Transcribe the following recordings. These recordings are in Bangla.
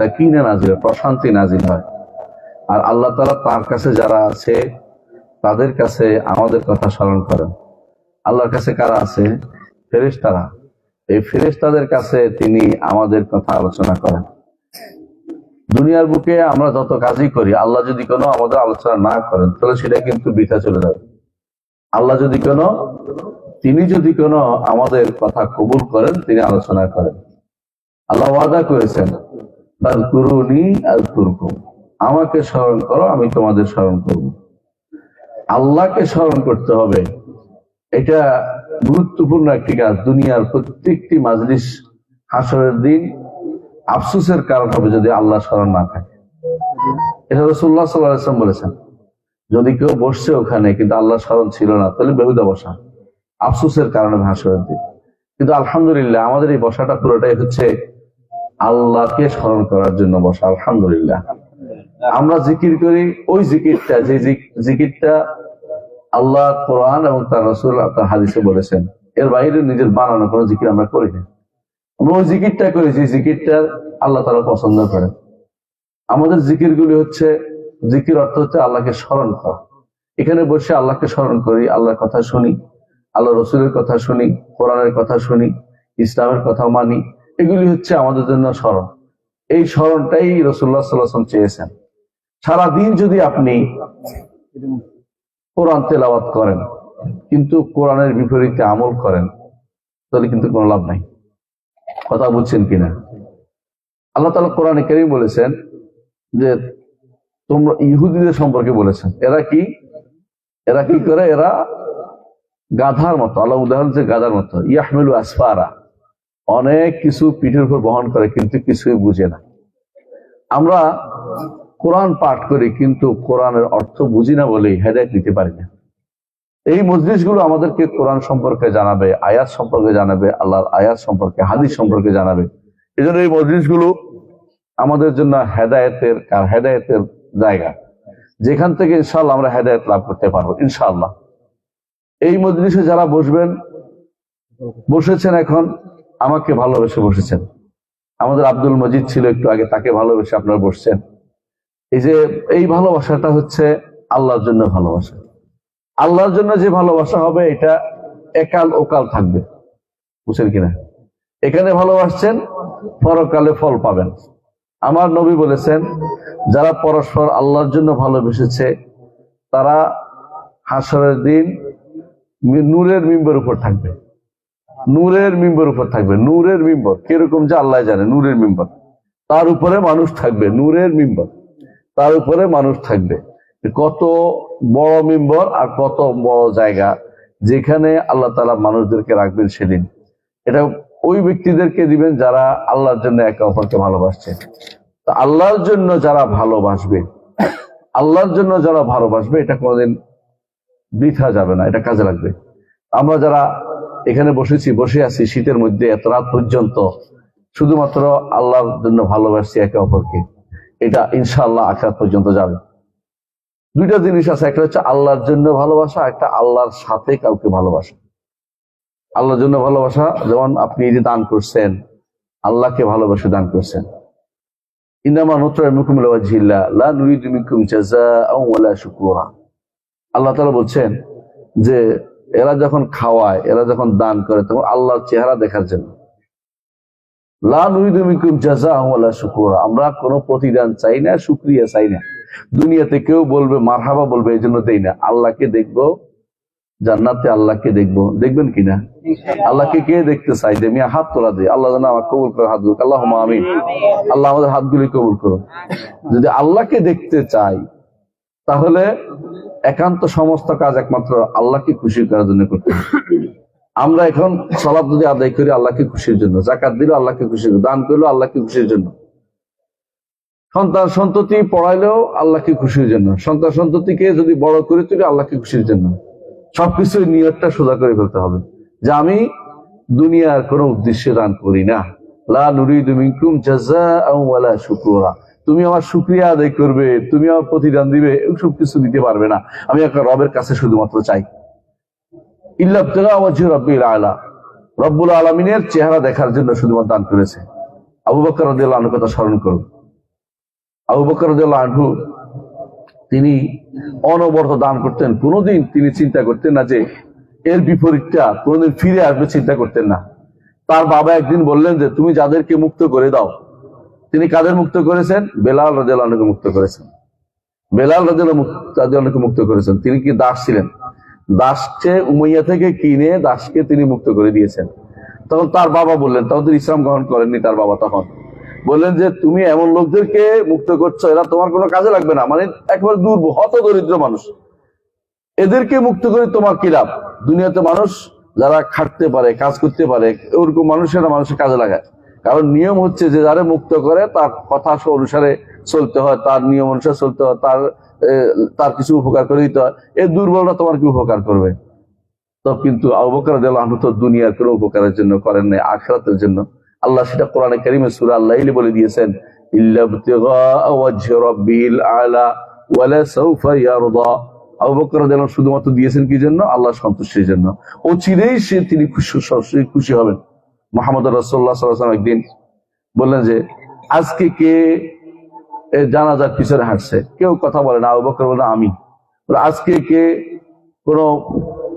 সাকিনা নাজিল হয়, প্রশান্তি নাজিল হয়। আর আল্লাহ তাআলা তার কাছে যারা আছে তাদের কাছে আমাদের কথা স্মরণ করেন। আল্লাহর কাছে কারা আছে? ফেরেশতারা। এই ফেরেশতাদের কাছে তিনি আমাদের কথা আলোচনা করেন। দুনিয়ার বুকে আমরা যত কাজই করি, আল্লাহ যদি কোনো আমাদের আলোচনা না করেন তাহলে সেটা কিন্তু বৃথা চলে যাবে। আল্লাহ তিনি যদি কোনো আমাদের কথা কবুল করেন, তিনি আলোচনা করেন। আল্লাহ ওয়াদা করেছেন, ফাযকুরুনি আযকুরকুম, আমাকে স্মরণ করো, আমি তোমাদের স্মরণ করব। আল্লাহকে স্মরণ করতে হবে, এটা গুরুত্বপূর্ণ একটি কাজ। দুনিয়ার প্রত্যেকটি মাজলিস হাসরের দিন আফসোসের কারণ হবে যদি আল্লাহ স্মরণ না থাকে। এটা রাসূলুল্লাহ সাল্লাল্লাহু আলাইহি ওয়াসাল্লাম বলেছেন, যদি কেউ বসছে ওখানে কিন্তু আল্লাহ স্মরণ ছিল না, তাহলে বেহুদা বসা, আফসোসের কারণে হাসরের দিন। কিন্তু আলহামদুলিল্লাহ আমাদের এই বসাটা পুরোটাই হচ্ছে আল্লাহকে স্মরণ করার জন্য বসা। আলহামদুলিল্লাহ আমরা জিকির করি, ওই জিকিরটা যে জিকিরটা আল্লাহ কোরআন এবং তার রাসূল তার হাদিসে বলেছেন, এর বাইরে নিজের বানানো কোনো জিকির আমরা করি না। আমরা ওই জিকিরটা করি যে জিকিরটা আল্লাহ তাআলা পছন্দ করেন। আমাদের জিকিরগুলি হচ্ছে, জিকির অর্থ হচ্ছে আল্লাহকে স্মরণ করা। এখানে বসে আল্লাহকে স্মরণ করি, আল্লাহর কথা শুনি, আল্লাহ রসুলের কথা শুনি, কোরআনের কথা শুনি, ইসলামের কথা মানি, এগুলি হচ্ছে আমাদের জন্য স্মরণ। এই স্মরণটাই রাসূলুল্লাহ সাল্লাল্লাহু আলাইহি ওয়াসাল্লাম চেয়েছেন। সারাদিন যদি আপনি কোরআন তেলাওয়াত করেন কিন্তু কোরআনের বিপরীতে আমল করেন, তাহলে কিন্তু কোনো লাভ নাই। কথা বুঝছেন কিনা? আল্লাহ তাআলা কোরআনে কারীম বলেছেন যে তোমরা ইহুদিদের সম্পর্কে বলেছেন, এরা কি করে? এরা গাধার মতো, আল্লাহ উদাহরণ যে গাধার মতো, ইয়াহমিলু আসফারা, অনেক কিছু পিঠের উপর বহন করে কিন্তু কিছুই বুঝে না। আমরা কোরআন পাঠ করি কিন্তু কোরআনের অর্থ বুঝি না বলেই হেদায়েত নিতে পারি না। এই মজলিসগুলো আমাদেরকে কোরআন সম্পর্কে জানাবে, আয়াত সম্পর্কে জানাবে, আল্লাহর আয়াত সম্পর্কে, হাদিস সম্পর্কে জানাবে। এই জন্য এই মজলিসগুলো আমাদের জন্য হেদায়েতের জায়গা, যেখান থেকে ইনশাআল্লাহ আমরা হেদায়েত লাভ করতে পারবো ইনশাআল্লাহ। এই মজলিসে যারা বসেছেন এখন আমাকে ভালোবেসে বসেছেন। আমাদের আব্দুল মজিদ ছিল একটু আগে, তাকে ভালোবেসে আপনারা বসছেন। এই ভালোবাসাটা হচ্ছে আল্লাহর জন্য ভালোবাসা। আল্লাহর জন্য যে ভালোবাসা হবে এটা একাল ওকাল থাকবে, বুঝছেন কিনা? এখানে ভালোবাসছেন, পরকালে ফল পাবেন। আমার নবী বলেছেন, যারা পরস্পর আল্লাহর জন্য ভালোবেসেছে তারা হাসরের দিন নূরের মিম্বরের উপর থাকবে। নূরের মিম্বরের উপর থাকবে। নূরের মিম্বর কিরকম যে আল্লাহ জানে। নূরের মিম্বর, তার উপরে মানুষ থাকবে। নূরের মিম্বর, তার উপরে মানুষ থাকবে। কত বড় মিম্বর আর কত বড় জায়গা যেখানে আল্লাহ তাআলা মানুষদেরকে রাখবেন সেদিন। এটা ওই ব্যক্তিদেরকে দিবেন যারা আল্লাহর জন্য একে অপরকে ভালোবাসছে। তো আল্লাহর জন্য যারা ভালোবাসবে এটা কোনোদিন বৃথা যাবে না, এটা কাজে লাগবে। আমরা যারা এখানে বসে আছি শীতের মধ্যে এত রাত পর্যন্ত শুধুমাত্র আল্লাহর জন্য ভালোবাসছি একে অপরকে, এটা ইনশাআল্লাহ আখিরাত পর্যন্ত যাবে। দুইটা জিনিস আছে, একটা হচ্ছে আল্লাহর জন্য ভালোবাসা, একটা আল্লাহর সাথে কাউকে ভালোবাসা। আল্লাহর জন্য ভালোবাসা, যেমন আপনি এই যে দান করছেন, আল্লাহকে ভালোবাসে দান করছেন। ইন্নামা নুতঈমুকুম লিওয়াজহিল্লাহ লা নুরিদু মিনকুম জাযাআন ওয়ালা শুকুরা। আল্লাহ তাআলা বলছেন যে এরা যখন খাওয়ায়, এরা যখন দান করে, তখন আল্লাহর চেহারা দেখার জন্য। লা নুরিদু মিনকুম জাযাআন ওয়ালা শুকুরা, আমরা কোনো প্রতিদান চাই না, শুকরিয়া চাই না। দুনিয়াতে কেউ বলবে মারহাবা বলবে, এই জন্য দেই না। আল্লাহকে দেখবো, জান্নাতে আল্লাহকে দেখবো, দেখবেন কিনা? আল্লাহকে কে দেখতে চাই? দে মিয়া হাত তোলা দে, আল্লাহ যেন আমার কবুল করে হাতগুলো। আল্লাহুম্মা আমিন। আল্লাহ আমাদের হাতগুলি কবুল করুন। যদি আল্লাহকে দেখতে চাই তাহলে একান্ত সমস্ত কাজ একমাত্র আল্লাহকে খুশি করার জন্য করতে হবে। আমরা এখন সালাত যদি আদায় করি আল্লাহকে খুশির জন্য, যাকাত দিলেও আল্লাহকে খুশির জন্য, দান করলেও আল্লাহকে খুশির জন্য, সন্তান সন্ততি পড়াইলেও আল্লাহকে খুশির জন্য, সন্তান সন্ততিকে যদি বড় করে তুলি আল্লাহকে খুশির জন্য। সবকিছু নিয়তটা সোজা করে ফেলতে হবে যে আমি দুনিয়ার কোনো উদ্দেশ্যে দান করি না। লা নুরিদু মিনকুম জাযাআন ওয়ালা শুকুরা, তুমি আমার শুকরিয়া আদায় করবে, তুমি আমার প্রতিদান দিবে, এসব কিছু দিতে পারবে না। আমি একটা রবের কাছে শুধুমাত্র চাই। ইল্লা ইবতিগা ওয়াজহি রাব্বিল আলা, রব্বুল আলামিনের চেহারা দেখার জন্য শুধুমাত্র দান করেছে। আবু বকর রাদিয়াল্লাহু আনহু কথা স্মরণ করুন। আবু বকর রাদিয়াল্লাহু আনহু তিনি অনবরত দান করতেন, কোনোদিন তিনি চিন্তা করতেন না যে এর বিপরীতটা কোনোদিন ফিরে আসবে, চিন্তা করতেন না। তার বাবা একদিন বললেন যে তুমি যাদেরকে মুক্ত করে দাও। তিনি কাদের মুক্ত করেছেন? বেলাল রাদিয়াল্লাহু আনহুকে মুক্ত করেছেন। বেলাল রাদিয়াল্লাহু আনহুকে মুক্ত করেছেন। তিনি কি দাস ছিলেন? দাসকে উমাইয়া থেকে কিনে দাসকে তিনি মুক্ত করে দিয়েছেন। তখন তার বাবা বললেন, তখন তিনি ইসলাম গ্রহণ করেননি, তার বাবা তখন বললেন যে তুমি এমন লোকদেরকে মুক্ত করছো, এরা তোমার কোনো কাজে লাগবে না, মানে একেবারে দুর্বল হত দরিদ্র মানুষ, এদেরকে মুক্ত করে তোমার কি লাভ? দুনিয়াতে মানুষ যারা খাটতে পারে, কাজ করতে পারে, ওরকম মানুষেরা মানুষের কাজে লাগায়। কারণ নিয়ম হচ্ছে যে যারা মুক্ত করে তার কথা অনুসারে চলতে হয়, তার নিয়ম অনুসারে চলতে হয়, তার কিছু উপকার করে দিতে হয়। এই দুর্বলরা তোমার কি উপকার করবে? তো কিন্তু আবু বকর রাদিয়াল্লাহু আনহু তো দুনিয়ার কোনো উপকারের জন্য করেন নাই, আখিরাতের জন্য। আল্লাহ সেটা কোরআনে কারীমে সূরা আল-লাইল বলে দিয়েছেন, ইল্লা ইবতিগা ওয়াজহি রাব্বিল আলা ওয়া লা সাওফা ইয়ারদা। আবু বকর রাদিয়াল্লাহু আনহু শুধুমাত্র দিয়েছেন কি জন্য? আল্লাহর সন্তুষ্টির জন্য। ও চিরেই তিনি খুশি হবেন। মুহাম্মদ রাসূলুল্লাহ সাল্লাল্লাহু আলাইহি ওয়াসাল্লাম একদিন বললেন যে আজকে কে জানাজার পিছনে হাঁটছে? কেউ কথা বলে না। আবু বকর বললেন আমি। আজকে কে কোনো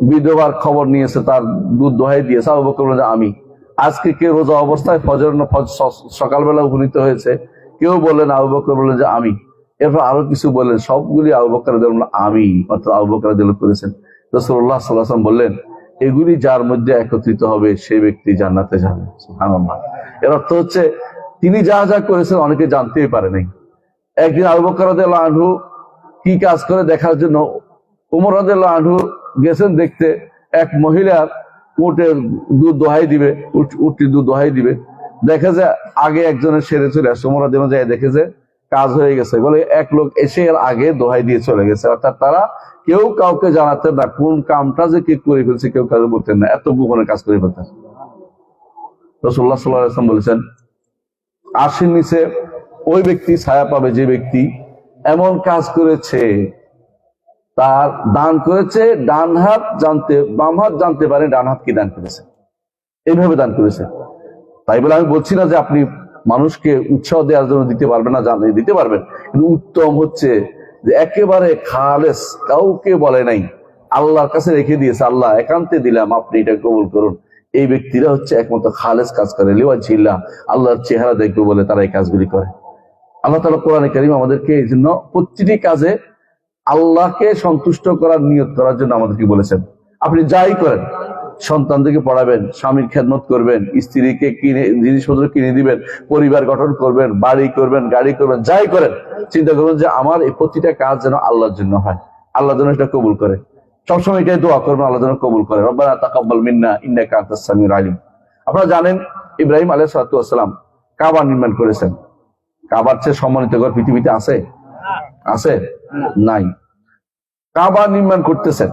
বিধবার খবর নিয়েছে, তার দুধ দোহাই দিয়েছে? আবু বকর বললেন আমি। আজকে কে রোজা অবস্থায় সকালবেলা উপনীত হয়েছে? কেউ বললেন, আবু বকর বললেন যে আমি। এরপর আরো কিছু বললেন, সবগুলি আবু বকর রাদিয়াল্লাহু আনহু আমি, অর্থাৎ আবু বকর রাদিয়াল্লাহু আনহু করেছেন। রাসূলুল্লাহ সাল্লাল্লাহু আলাইহি ওয়াসাল্লাম বললেন এগুলি যার মধ্যে একত্রিত হবে সেই ব্যক্তি জান্নাতে যাবে। সুবহানাল্লাহ। এর অর্থ হচ্ছে তিনি যা যা করেছেন অনেকে জানতেই পারে নাই। একদিন আবু বকর রাদিয়াল্লাহু আনহু কি কাজ করে দেখার জন্য ওমর রাদিয়াল্লাহু আনহু গেছেন দেখতে, এক মহিলার উটের দুধ দোহাই দিবে, উটটি দুধ দোহাই দিবে। দেখে যে আগে একজনের সেরে চলে আসছে। ওমর রাদিয়াল্লাহু আনহু দেখে যে কাজ হয়ে গেছে, বলে এক লোক এসে এর আগে দোহাই দিয়ে চলে গেছে। অর্থাৎ তারা কেউ কাউকে জানাতেন না কোন কামটা যে কে করে ফেলছে, কেউ কাউকে বলতেন না, এত গোপনে কাজ করে ফেলতেন। রাসূলুল্লাহ সাল্লাল্লাহু আলাইহি ওয়াসাল্লাম বলেছেন আরশের নিচে ওই ব্যক্তি ছায়া পাবে যে ব্যক্তি এমন কাজ করেছে, তার দান করেছে, ডান হাত জানতে বাম হাত জানতে পারে ডান হাত কি দান করেছে, এইভাবে দান করেছে। তাই বলে আমি বলছি না যে আপনি মানুষকে উৎসাহ দেওয়ার জন্য দিতে পারবেন না, জানিয়ে দিতে পারবেন, কিন্তু উত্তম হচ্ছে যে একেবারে খালেস, কাউকে বলে নাই, আল্লাহর কাছে রেখে দিয়েছে, আল্লাহ একান্তে দিলাম, আপনি এটা কবুল করুন। এই ব্যক্তিরা হচ্ছে একমাত্র খালেস কাজ করে, লিওয়াজিল্লাহ, আল্লাহর চেহারা দেখবে বলে তারা এই কাজগুলি করে। আল্লাহ তাআলা কোরআনে কারীম আমাদেরকে এই জন্য প্রতিটি কাজে আল্লাহকে সন্তুষ্ট করার নিয়ত করার জন্য আমাদেরকে বলেছেন। আপনি যাই করেন, সন্তানদেরকে পড়াবেন, স্বামীর খেদমত করবেন, স্ত্রীকে কিনে জিনিসপত্র কিনে দিবেন, পরিবার গঠন করবেন, বাড়ি করবেন, গাড়ি করবেন, যাই করেন চিন্তা করবেন যে আমার এই প্রতিটা কাজ যেন আল্লাহর জন্য হয়, আল্লাহ যেন এটা কবুল করে। সবসময় এটাই দোয়া করবেন, আল্লাহ যেন কবুল করে। রব্বানা তাকাব্বাল মিন্না ইন্নাকা আনতাস সামিউল আলিম। আপনারা জানেন ইব্রাহিম আলাইহিস সালাতু ওয়াস সালাম কাবা নির্মাণ করেছেন। কাবার চেয়ে সম্মানিত ঘর পৃথিবীতে আছে? আছে? নাই। কাবা নির্মাণ করতেছেন,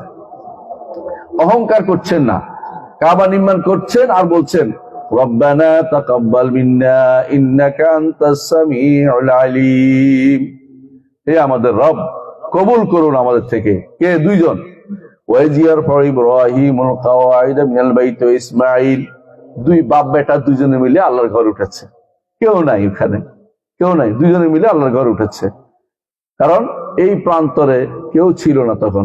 অহংকার করছেন না, কাবা নির্মাণ করছেন আর বলছেন রব্বানা তাকাব্বাল মিন্না ইন্নাকা আনতাস সামিউল আলিম। হে আমাদের রব, কবুল করুন আমাদের থেকে। কে? দুইজন। ওয়াইজিয়ার ফর ইব্রাহিমুল কাওয়াইদা মিনাল বাইত ওয়া ইসমাঈল। দুই বাপ বেটা দুইজনে মিলে আল্লাহর ঘর উঠেছে, কেউ নাই ওখানে, কেউ নাই, দুইজনে মিলে আল্লাহর ঘর উঠেছে। কারণ এই প্রান্তরে কেউ ছিল না তখন।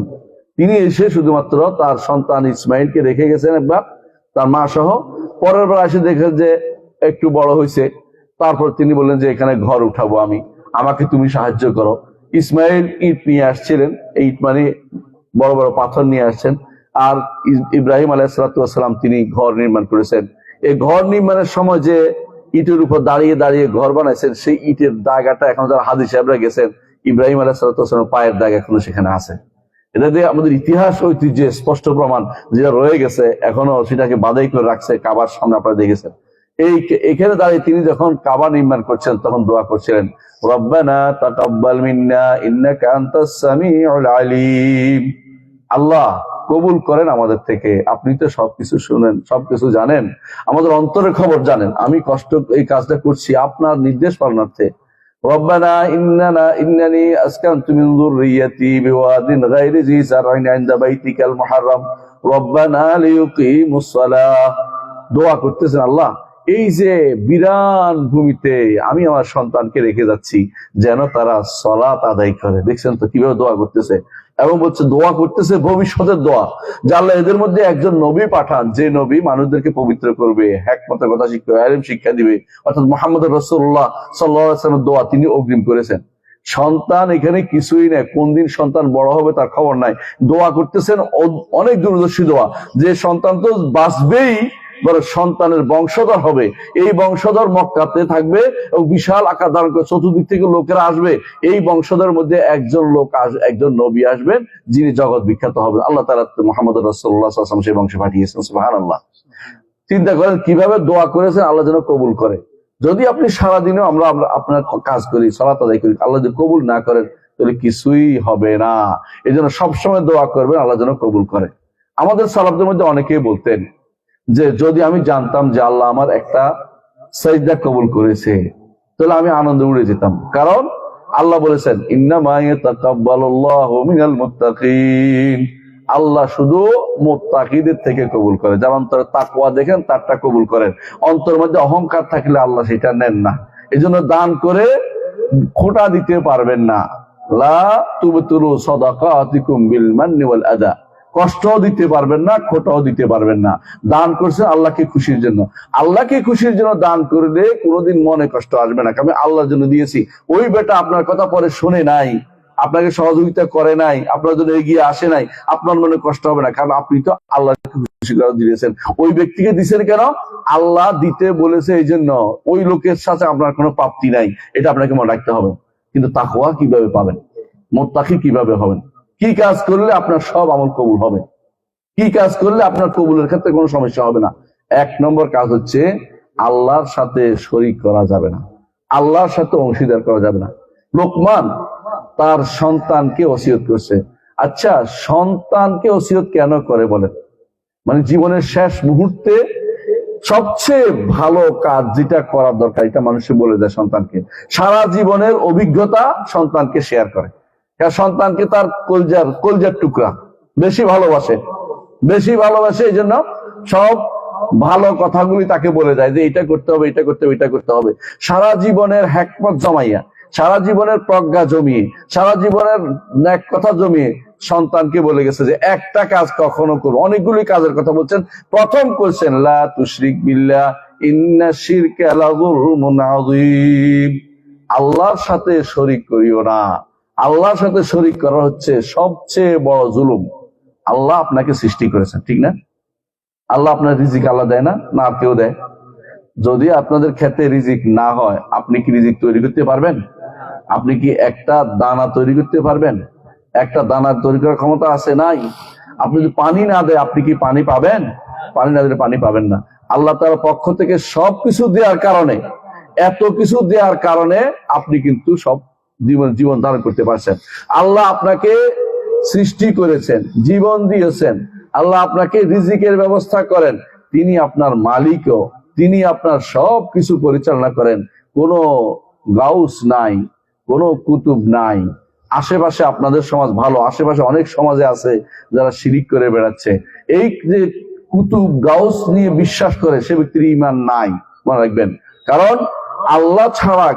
তিনি এসে শুধুমাত্র তার সন্তান ইসমাইলকে রেখে গেছেন একবার, তার মা সহ। পরের বার এসে দেখে যে একটু বড় হয়েছে, তারপর তিনি বললেন যে এখানে ঘর উঠাবো আমি, আমাকে তুমি সাহায্য করো। ইসমাইল ইট নিয়ে আসছিলেন, এই ইট মানে বড় বড় পাথর নিয়ে আসছেন। আর ইব্রাহিম আলাইহিস সালাতু ওয়াস সালাম তিনি ঘর নির্মাণ করেছেন। এই ঘর নির্মাণের সময় যে ইটের উপর দাঁড়িয়ে দাঁড়িয়ে ঘর বানাইছেন, সেই ইটের দাগাটা এখন যারা হাদিস সাহেবরা গেছেন, ইব্রাহিম আলাইহিস সালাতু ওয়াস সালামের পায়ের দাগ এখনো সেখানে আছে। এটা দিয়ে আমাদের ইতিহাস ঐতিহ্যে স্পষ্ট প্রমাণ, যেটা রয়ে গেছে এখনো সেটাকে বাধাই করে রাখছে কাবার সামনে, আপনারা দেখেছেন। এখানে দাঁড়িয়ে তিনি যখন কাবা নির্মাণ করছেন তখন দোয়া করছিলেন রব্বানা তাকাব্বাল মিন্না ইন্নাকা আনতাস সামিউল আলিম। আল্লাহ কবুল করেন আমাদের থেকে, আপনি তো সবকিছু শুনেন, সবকিছু জানেন, আমাদের অন্তরের খবর জানেন। আমি কষ্ট এই কাজটা করছি আপনার নির্দেশ পালনার্থে। রব্বানা ইন্নানি আসকানতু মিন যুররিয়্যাতি বিওয়াদিন গায়রি জি যারইন ইনদা বাইতিকাল মুহাররাম রব্বানা লিয়ুকিমুস সালাহ। দোয়া করতেছেন আল্লাহ এই যে বিরান ভূমিতে আমি আমার সন্তানকে রেখে যাচ্ছি, যেন তারা সালাত আদায় করে। দেখছেন তো কিভাবে দোয়া করতেছে, এবং বলছে দোয়া করতেছে ভবিষ্যতের দোয়া, যে আল্লাহ এদের মধ্যে একজন নবী পাঠান, যে নবী মানুষদেরকে পবিত্র করবে, হিকমতের কথা শিক্ষা, ইলম শিক্ষা দিবে, অর্থাৎ মুহাম্মদ রাসূলুল্লাহ সাল্লাল্লাহু আলাইহি ওয়াসাল্লামের দোয়া তিনি অগ্রিম করেছেন। সন্তান এখানে কিছুই নেই, কোন দিন সন্তান বড় হবে তার খবর নাই, দোয়া করতেছেন অনেক দূরদর্শী দোয়া, যে সন্তান তো বাঁচবেই, বড় সন্তানের বংশধর হবে, এই বংশধর মক্কাতে থাকবে এবং বিশাল আকার ধারণ করে চতুর্দিক থেকে লোকেরা আসবে, এই বংশধরের মধ্যে একজন নবী আসবেন যিনি জগৎ বিখ্যাত হবেন। আল্লাহ তাআলা মুহাম্মদ রাসূলুল্লাহ সাল্লাল্লাহু আলাইহি ওয়াসাল্লাম সেই বংশে পাঠিয়েছেন। সুবহানাল্লাহ। চিন্তা করেন কিভাবে দোয়া করেছেন, আল্লাহ যেন কবুল করে। যদি আপনি সারাদিনও আমরা আপনার কাজ করি, সালাত আদায় করি, আল্লাহ যদি কবুল না করেন তাহলে কিছুই হবে না। এই জন্য সবসময় দোয়া করবেন আল্লাহ যেন কবুল করে। আমাদের সালাফদের মধ্যে অনেকেই বলতেন যে যদি আমি জানতাম যে আল্লাহ আমার একটা সাজদা কবুল করেছে তাহলে আমি আনন্দে উড়ে যেতাম, কারণ আল্লাহ বলেছেন ইন্নামা ইয়াতাকাব্বালুল্লাহু মিনাল মুত্তাকিন, আল্লাহ শুধু মুত্তাকিদের থেকে কবুল করে, যার অন্তরে তাকওয়া দেখেন তারটা কবুল করেন। অন্তরের মধ্যে অহংকার থাকলে আল্লাহ সেটা নেন না। এই জন্য দান করে খোটা দিতে পারবেন না। লা তুবতুলু সাদাকাতিকুম বিল মান্নি ওয়াল আদা, কষ্টও দিতে পারবেন না, খোটাও দিতে পারবেন না। দান করছে আল্লাহকে খুশির জন্য। আল্লাহকে খুশির জন্য দান করলে কোনোদিন মনে কষ্ট আসবে না, কারণ আল্লাহর জন্য দিয়েছি। ওই বেটা আপনার কথা পরে শুনে নাই, আপনাকে সহযোগিতা করে নাই, আপনার জন্য এগিয়ে আসে নাই, আপনার মনে কষ্ট হবে না, কারণ আপনি তো আল্লাহকে খুশি করে দিয়েছেন। ওই ব্যক্তিকে দিয়েছেন কেন? আল্লাহ দিতে বলেছে, এই জন্য। ওই লোকের সাথে আপনার কোনো প্রাপ্তি নাই, এটা আপনাকে মনে রাখতে হবে। কিন্তু তাকওয়া কিভাবে পাবেন, মুত্তাকি কিভাবে হবেন, কি কাজ করলে আপনার সব আমল কবুল হবে, কি কাজ করলে আপনার কবুলের ক্ষেত্রে কোনো সমস্যা হবে না? এক নম্বর কাজ হচ্ছে আল্লাহর সাথে শরীক করা যাবে না, আল্লাহর সাথে অংশীদার করা যাবে না। লোকমান তার সন্তানকে ওসিয়ত করছে। আচ্ছা, সন্তানকে ওসিয়ত কেন করে বলেন? মানে জীবনের শেষ মুহূর্তে সবচেয়ে ভালো কাজ যেটা করার দরকার, এটা মানুষে বলে দেয় সন্তানকে। সারা জীবনের অভিজ্ঞতা সন্তানকে শেয়ার করে। সন্তানকে তার কলজার টুকরা বেশি ভালোবাসে, এই জন্য সব ভালো কথাগুলি তাকে বলে দেয় যে এটা করতে হবে, এটা করতে হবে, এটা করতে হবে। সারা জীবনের হিকমত জমাইয়া, সারা জীবনের প্রজ্ঞা জমিয়ে, সারা জীবনের ন্যাক কথা জমিয়ে সন্তানকে বলে গেছে যে একটা কাজ কখনো করো। অনেকগুলি কাজের কথা বলছেন। প্রথম করছেন লা তুশরিক বিল্লাহ ইন্নাশ শিরকা লাযুলমুন আযীম, আল্লাহর সাথে শরীক করিও না। আল্লাহর সাথে শরীক করা হচ্ছে সবচেয়ে বড় জুলুম। আল্লাহ আপনাকে সৃষ্টি করেছেন, ঠিক না? আল্লাহ আপনার রিজিক আল্লাহ দেয় না, না আর কেউ দেয়? যদি আপনাদের ক্ষেতে রিজিক না হয়, আপনি কি রিজিক তৈরি করতে পারবেন? আপনি কি একটা দানা তৈরি করতে পারবেন? একটা দানা তৈরি করার ক্ষমতা আছে? নাই। আপনি যদি পানি না দেয়, আপনি কি পানি পাবেন? পানি না দিলে পানি পাবেন না। আল্লাহ তাআলার পক্ষ থেকে সবকিছু দেওয়ার কারণে, এত কিছু দেওয়ার কারণে আপনি কিন্তু সব জীবন ধারণ করতে পারছেন। আল্লাহ আপনাকে সৃষ্টি করেছেন, জীবন দিয়েছেন, আল্লাহ আপনাকে রিজিকের ব্যবস্থা করেন, তিনি আপনার মালিকও, তিনি আপনার সব কিছু পরিচালনা করেন। কোনো গাউস নাই, কোনো কুতুব নাই। আশেপাশে আপনাদের সমাজ ভালো, আশেপাশে অনেক সমাজে আছে যারা শিরিক করে বেড়াচ্ছে। এই যে কুতুব গাউস নিয়ে বিশ্বাস করে, সে ব্যক্তির ঈমান নাই, মনে রাখবেন। কারণ আল্লাহ ছাড়া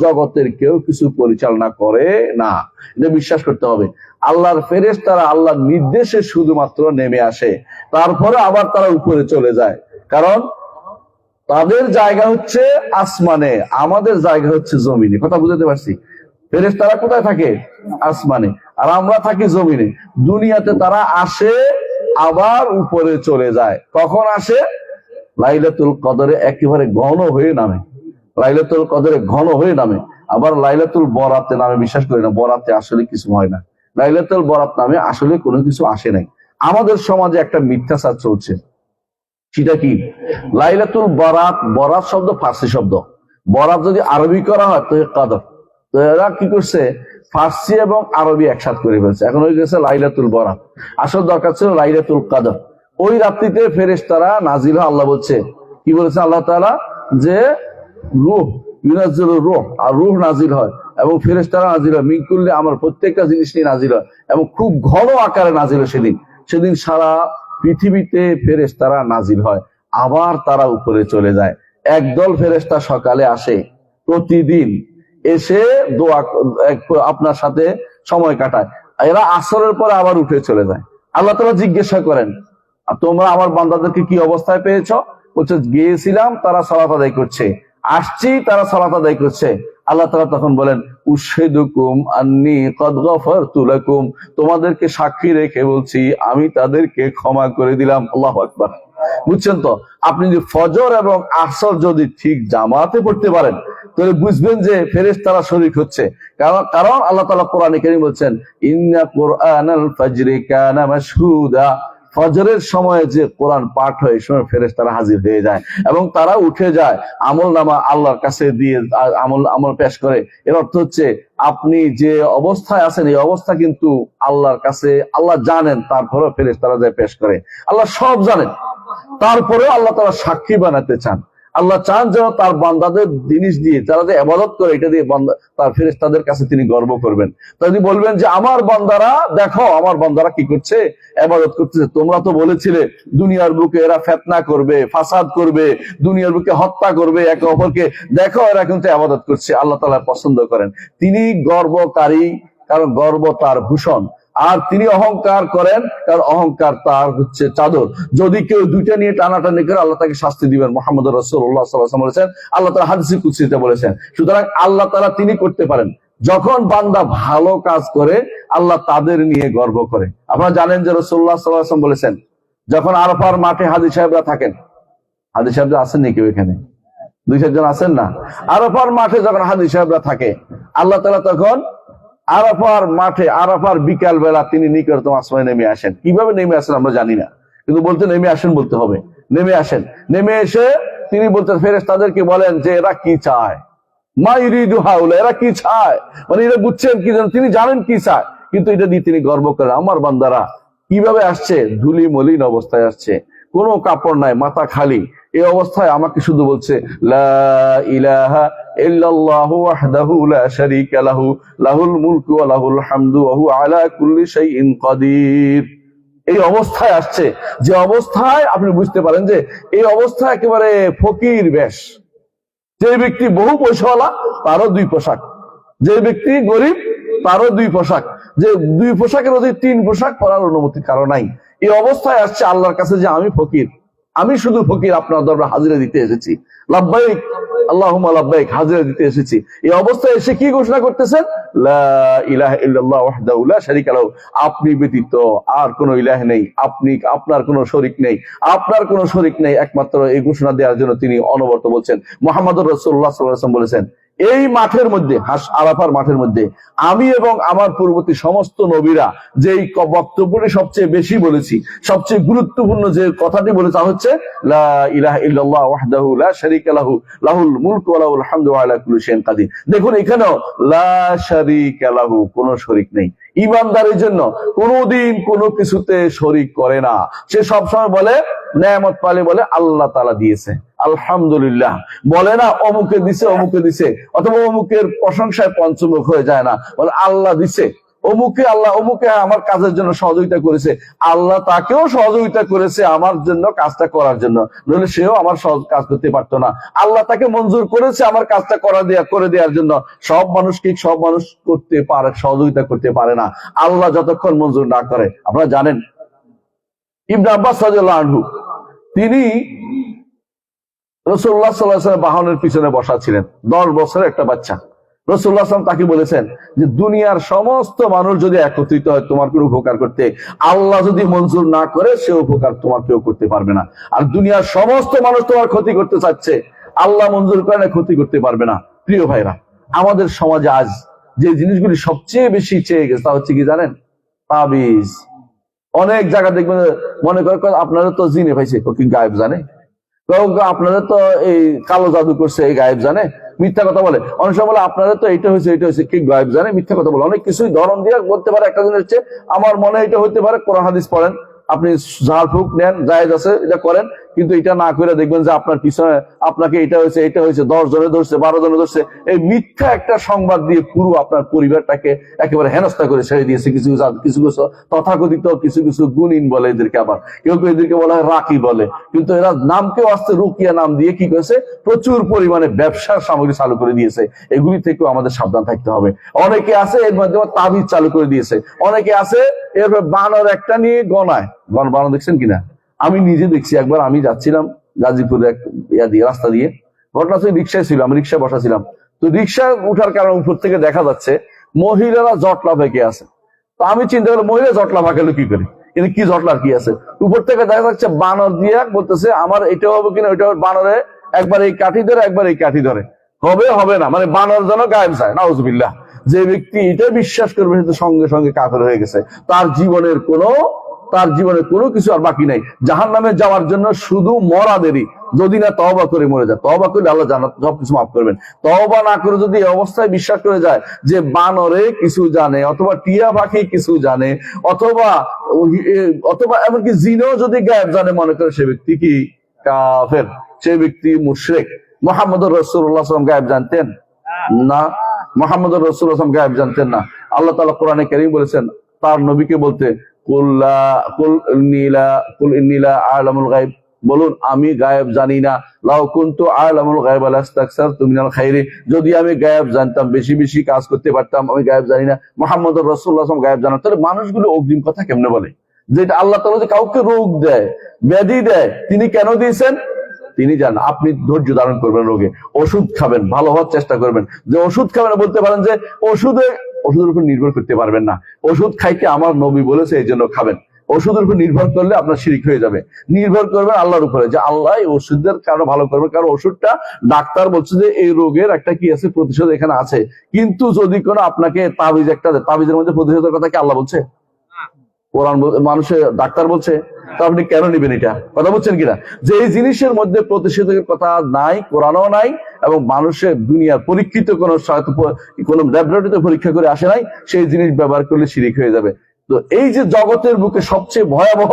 জগতের কেউ কিছু পরিচালনা করে না, এটা বিশ্বাস করতে হবে। আল্লাহর ফেরেশতারা আল্লাহর নির্দেশে শুধুমাত্র নেমে আসে, তারপরে আবার তারা উপরে চলে যায়, কারণ তাদের জায়গা হচ্ছে আসমানে, আমাদের জায়গা হচ্ছে জমিনে। কথা বুঝতে পারছি? ফেরেশতারা কোথায় থাকে? আসমানে, আর আমরা থাকি জমিনে। দুনিয়াতে তারা আসে আবার উপরে চলে যায়। কখন আসে? লাইলাতুল কদরে একেবারে ঘন হয়ে নামে, লাইলাতুল কদরে ঘন হয়ে নামে। আবার লাইলাতুল বরাতে নামে। বিশ্বাস করি না, বরাতে আসলে কিছু হয় না। লাইলাতুল বরাত নামে আসলে কোনো কিছু আসে নাই। আমাদের সমাজে একটা মিথ্যাচার চলছে, সেটা কি? লাইলাতুল বরাত, বরাত শব্দ ফার্সি শব্দ, বরাত যদি আরবি করা হয় তো কদর। তো এরা কি করছে, ফার্সি এবং আরবি একসাথ করে ফেলছে, এখন হয়ে গেছে লাইলাতুল বরাত। আসল দরকার ছিল লাইলাতুল কদর। ওই রাত্রিতে ফেরেশতারা নাজিল হয়। আল্লাহ বলছে, কি বলেছে আল্লাহ তাআলা, যে রূহ ইউনাজ্জিলুর রূহ, আর রূহ নাজিল হয় এবং ফেরেশতারা নাজিল হয়, মিন কুল্লি আমার প্রত্যেকটা জিনিস নিয়ে নাজিল হয় এবং খুব ঘন আকারে নাজিল হয়। সেদিন সারা পৃথিবীতে ফেরেশতারা নাজিল হয়, আবার তারা উপরে চলে যায়। একদল ফেরেশতা সকালে আসে প্রতিদিন, এসে দোয়া আপনার সাথে সময় কাটায়। এরা আসরের পরে আবার উঠে চলে যায়। আল্লাহ তাআলা জিজ্ঞাসা করেন, তোমরা আমার বান্দাদেরকে কি অবস্থায় পেয়েছো? বলছে, গিয়েছিলাম তারা সালাত আদায় করছে, আসছি তারা সালাত আদায় করছে। আল্লাহ তাআলা তখন বলেন, উশহিদুকুম আন্নী ক্বাদ গফারতু লাকুম, তোমাদেরকে সাক্ষী রেখে বলছি আমি তাদেরকে ক্ষমা করে দিলাম। আল্লাহু আকবার। বুঝছেন তো? আপনি যদি ফজর এবং আসর যদি ঠিক জামাতে পড়তে পারেন তাহলে বুঝবেন যে ফেরেশতারা শরীক হচ্ছে। কারণ আল্লাহ তাআলা কোরআনে কারীম বলছেন, ইন্না কুরআনাল ফাজরি কানা মাশহুদা, ফজরের সময় যে কোরআন পাঠ হয় এই সময় ফেরেশতারা হাজির হয়ে যায় এবং তারা উঠে যায় আমলনামা আল্লাহর কাছে দিয়ে আমল পেশ করে। এর অর্থ হচ্ছে আপনি যে অবস্থায় আছেন এই অবস্থা কিন্তু আল্লাহর কাছে আল্লাহ জানেন, তারপরেও ফেরেশতারা যায় পেশ করে। আল্লাহ সব জানেন, তারপরেও আল্লাহ তারা সাক্ষী বানাতে চান। আল্লাহ চান যেন তার বান্দাদের জিনিস দিয়ে, যারা যে ইবাদত করে এটা দিয়ে তার ফেরেশতাদের কাছে তিনি গর্ব করবেন। যদি বলবেন যে আমার বান্দারা দেখো, আমার বান্দারা কি করছে, ইবাদত করতেছে। তোমরা তো বলেছিলে দুনিয়ার বুকে এরা ফিতনা করবে, ফাসাদ করবে, দুনিয়ার বুকে হত্যা করবে একে অপরকে, দেখো এরা কিন্তু ইবাদত করছে। আল্লাহ তাআলা পছন্দ করেন, তিনি গর্বকারী, কারণ গর্ব তার ভূষণ। আর তিনি অহংকার করেন কারণ অহংকার তার হচ্ছে চাদর। যদি কেউ দুইটা নিয়ে টানাটানি করে আল্লাহ তাকে শাস্তি দিবেন। মুহাম্মদ রাসূলুল্লাহ সাল্লাল্লাহু আলাইহি ওয়াসাল্লাম বলেছেন, আল্লাহ তাআলা হাদিসে কুদসিতে বলেছেন। সুতরাং আল্লাহ তাআলা তিনি করতে পারেন। যখন বান্দা ভালো কাজ করে আল্লাহ তাদের নিয়ে গর্ব করে। আপনারা জানেন যে রাসূলুল্লাহ সাল্লাল্লাহু আলাইহি ওয়াসাল্লাম বলেছেন, যখন আরাফার মাঠে হাজী সাহেবরা থাকেন, হাজী সাহেবরা আছেন নাকি এখানে? 2-4 জন আছেন না? আরাফার মাঠে যখন হাজী সাহেবরা থাকে আল্লাহ তাআলা তখন আরাফার মাঠে, আরাফার বিকাল বেলা তিনি নিকটতম আসমানে নেমে আসেন। কিভাবে নেমে আসেন আমরা জানি না, কিন্তু বলতে নেমে আসেন বলতে হবে। নেমে আসেন, নেমে এসে তিনি বলতেন ফেরেশতাদেরকে বলেন যে এরা কি চায়, মা ইরিদু হাউলা, এরা কি চায়, মানে এরা বুঝছেন কি জানেন, তিনি জানেন কি চায়, কিন্তু এটা দিয়ে তিনি গর্ব করেন। আমার বান্দারা কিভাবে আসছে, ধুলি মলিন অবস্থায় আসছে, কোনো কাপড় নাই, মাথা খালি, এই অবস্থায় আমাকে শুধু বলছে লা ইলাহা ইল্লাল্লাহু ওয়াহদাহু লা শারীকা লাহু লাহুল মুলকু ওয়া লাহুল হামদু ওয়া হুয়া আলা কুল্লি শাইইন কাদির। এই অবস্থায় আসছে, যে অবস্থায় আপনি বুঝতে পারেন যে এই অবস্থা একেবারে ফকির বেশ। যে ব্যক্তি বহু পয়সাওয়ালা তারও 2 পোশাক, যে ব্যক্তি গরিব তারও 2 পোশাক, যে 2 পোশাকের অধিক 3 পোশাক পরার অনুমতি কারো নাই। এই অবস্থায় আসছে আল্লাহর কাছে যে আমি ফকির, আমি শুধু ফকির, আপনার দরবারে হাজিরা দিতে এসেছি, লাব্বাইক আল্লাহুম্মা লাব্বাইক, হাজিরা দিতে এসেছি। এই অবস্থায় এসে কি ঘোষণা করতেছেন? লা ইলাহা ইল্লাল্লাহু ওয়াহদাহু লা শারীকা লাহু, আপনি ব্যতীত আর কোনো ইলাহ নেই, আপনার কোনো শরীক নেই, আপনার কোনো শরীক নেই। একমাত্র এই ঘোষণা দেওয়ার জন্য তিনি অনবরত বলছেন। মুহাম্মদুর রাসূলুল্লাহ সাল্লাল্লাহু আলাইহি ওয়াসাল্লাম বলেছেন, এই মাঠের মধ্যে, আরাফার মাঠের মধ্যে আমি এবং আমার পূর্ববর্তী সমস্ত নবীরা যেই বক্তব্যটি সবচেয়ে বেশি বলেছি, সবচেয়ে গুরুত্বপূর্ণ যে কথাটি বলেছে তা হচ্ছে লা ইলাহা ইল্লাল্লাহ ওয়াহদাহু লা শারীকা লাহু লাহুল মুলকু ওয়া লাহুল হামদু ওয়া আলা কুল্লি শাইইন কাদির। দেখুন এখানেও লা শারীকা লাহু, কোনো শরীক নেই। ঈমানদারের জন্য কোনোদিন কোনো কিছুতে শরীক করে না। সে সবসময় বলে, নেয়ামত পালে বলে আল্লাহ তাআলা দিয়েছে, আলহামদুলিল্লাহ, বলে না অমুকে দিছে অমুকে দিছে, অথবা অমুকের প্রশংসায় পঞ্চমুখ হয়ে যায় না, বলে আল্লাহ দিছে, অমুকে আমার কাজের জন্য সহযোগিতা করেছে, আল্লাহ তাকেও সহযোগিতা করেছে আমার জন্য কাজটা করার জন্য, নইলে সেও আমার কাজ করতে পারতো না। আল্লাহ তাকে মঞ্জুর করেছে আমার কাজটা করে দেওয়ার জন্য। সব মানুষ করতে পারে, সহযোগিতা করতে পারে না আল্লাহ যতক্ষণ মঞ্জুর না করে। আপনারা জানেন ইবনে আব্বাস রাদিয়াল্লাহু আনহু, তিনি রাসূলুল্লাহ সাল্লাল্লাহু আলাইহি ওয়াসাল্লাম বাহনের পিছনে বসা ছিলেন, 10 বছরের একটা বাচ্চা। রাসূলুল্লাহ সাল্লাল্লাহু আলাইহি ওয়াসাল্লাম তাকে বলেছেন যে দুনিয়ার সমস্ত মানুষ যদি একত্রিত হয় তোমার কোনো উপকার করতে, আল্লাহ যদি মঞ্জুর না করে সে উপকার তোমার কেউ করতে পারবে না। আর দুনিয়ার সমস্ত মানুষ তোমার ক্ষতি করতে চাচ্ছে, আল্লাহ মঞ্জুর করে না, ক্ষতি করতে পারবে না। প্রিয় ভাইরা, আমাদের সমাজে আজ যে জিনিসগুলি সবচেয়ে বেশি চেয়ে গেছে তা হচ্ছে কি জানেন? তাবিজ। অনেক জায়গা দেখবেন, মনে করে আপনারা তো জিনে পাইছে, কি গায়েব জানে, আপনারা তো এই কালো জাদু করছে, এই গায়েব জানে, মিথ্যা কথা বলে। অনেক সময় বলে আপনারা তো এইটা হয়েছে, কি গায়েব জানে, মিথ্যা কথা বলে। অনেক কিছুই ধরন দিয়ে বলতে পারে। একটা জিনিস হচ্ছে আমার মনে এটা হইতে পারে, কোরআন হাদিস পড়েন, আপনি ঝাড়ফুঁক নেন, জায়েজ আছে, এটা করেন, কিন্তু এটা না করে দেখবেন যে আপনার পিছনে আপনাকে এটা হয়েছে 10 জনে ধরছে, 12 জনে ধরছে। এই মিথ্যা একটা সংবাদ দিয়ে পুরো আপনার পরিবারটাকে একেবারে হেনস্থা করে ছেড়ে দিয়েছে। কিছু কিছু তথাকথিত কিছু গুণিন বলে এদেরকে, আবার কেউ কেউ এদেরকে বলা হয় রাকি বলে, কিন্তু এরা নামকেও আসতে রুকিয়া নাম দিয়ে কি করেছে, প্রচুর পরিমাণে ব্যবসার সামগ্রী চালু করে দিয়েছে। এগুলি থেকেও আমাদের সাবধান থাকতে হবে। অনেকে আছে এর মধ্যে তাবিজ চালু করে দিয়েছে, অনেকে আছে এরপর বানর একটা নিয়ে গনায়। বানর দেখছেন কিনা? আমি নিজে দেখছি। একবার আমি যাচ্ছিলাম গাজীপুরে এক রাস্তা দিয়ে, ঘটনা হচ্ছে রিক্সায় ছিল, আমি রিক্সায় বসাছিলাম। তো রিক্সায় উঠার কারণে উপর থেকে দেখা যাচ্ছে মহিলারা জটলা ভেঙে আছে। তো আমি চিন্তা করলাম মহিলা জটলা ভাগালো কি করে, কিন্তু কি জটলার কি আছে? উপর থেকে দেখা যাচ্ছে বানর দিয়ে বলতেছে আমার এটা হবে কিনা ওইটা হবে। বানরে একবার এই কাঠি ধরে একবার এই কাঠি ধরে, হবে না, মানে বানর যেন গায়েব যায়। নাউজুবিল্লাহ। যে ব্যক্তি এটা বিশ্বাস করবে সে তো সঙ্গে সঙ্গে কাফের হয়ে গেছে। তার জীবনে কোনো কিছু আর বাকি নাই। জাহান্নামে যাওয়ার জন্য শুধু মরা দেরি, যদি না তওবা করে মরে যায়। তওবা করলে আল্লাহ জান্নাত সবকিছু মাফ করবেন। তওবা না করে যদি এই অবস্থায় বিশ্বাস করে যায় যে বানরে কিছু জানে, অথবা টিয়া পাখি কিছু জানে, অথবা এমনকি জিনও যদি গায়েব জানে, মনে করে সে ব্যক্তি কি কাফের, সে ব্যক্তি মুশরিক। মুহাম্মদুর রাসূলুল্লাহ সাল্লাল্লাহু আলাইহি ওয়াসাল্লাম গায়েব জানতেন না? মুহাম্মদুর রাসূলুল্লাহ সাল্লাল্লাহু আলাইহি ওয়াসাল্লাম গায়েব জানতেন না? আল্লাহ তাআলা কোরআনে কারীম বলেছেন তার নবীকে বলতে, কুল ইন্নী লা আ'লামুল গায়ব, বলুন আমি গায়েব জানি না। লাউ কুনতু আ'লামুল গায়ব লাস্তাকসারতু মিনাল খায়রি, যদি আমি গায়েব জানতাম বেশি বেশি কাজ করতে পারতাম। আমি গায়েব জানি না। মুহাম্মদুর রাসূলুল্লাহ সাল্লাল্লাহু আলাইহি ওয়াসাল্লাম গায়েব জানেন। তাহলে মানুষগুলো অগ্রিম কথা কেমনে বলে? যেটা আল্লাহ তাআলা যে কাউকে রোগ দেয়, ব্যাধি দেয়, তিনি কেন দিয়েছেন তিনি জানেন। আপনি ধৈর্য ধারণ করবেন, রোগে ওষুধ খাবেন, ভালো হওয়ার চেষ্টা করবেন। যে ওষুধ খাবেন, বলতে পারেন যে ওষুধের উপর নির্ভর করতে পারবেন না। ওষুধ খাইতে আমার নবী বলেছে এই জন্য খাবেন। ওষুধের উপর নির্ভর করলে আপনার শিরিক হয়ে যাবে। নির্ভর করবেন আল্লাহর উপরে, যে আল্লাহ ওষুধের কারণে ভালো করবে। কারণ ওষুধটা ডাক্তার বলছে যে এই রোগের একটা কি আছে, প্রতিশোধ এখানে আছে। কিন্তু যদি কোনো আপনাকে তাবিজ একটা দেয়, তাবিজের মধ্যে প্রতিশোধের কথা কি আল্লাহ বলছে? কোরআন মানুষের ডাক্তার বলছে? তো আপনি কেন নিবেন? এটা কথা বলছেন কিনা? যে এই জিনিসের মধ্যে প্রতিষেধকের কথা নাই, কোরআনও নাই, এবং মানুষের দুনিয়ার পরীক্ষিত কোন ল্যাবরেটরিতে পরীক্ষা করে আসে নাই, সেই জিনিস ব্যবহার করলে শিরিক হয়ে যাবে। তো এই যে জগতের বুকে সবচেয়ে ভয়াবহ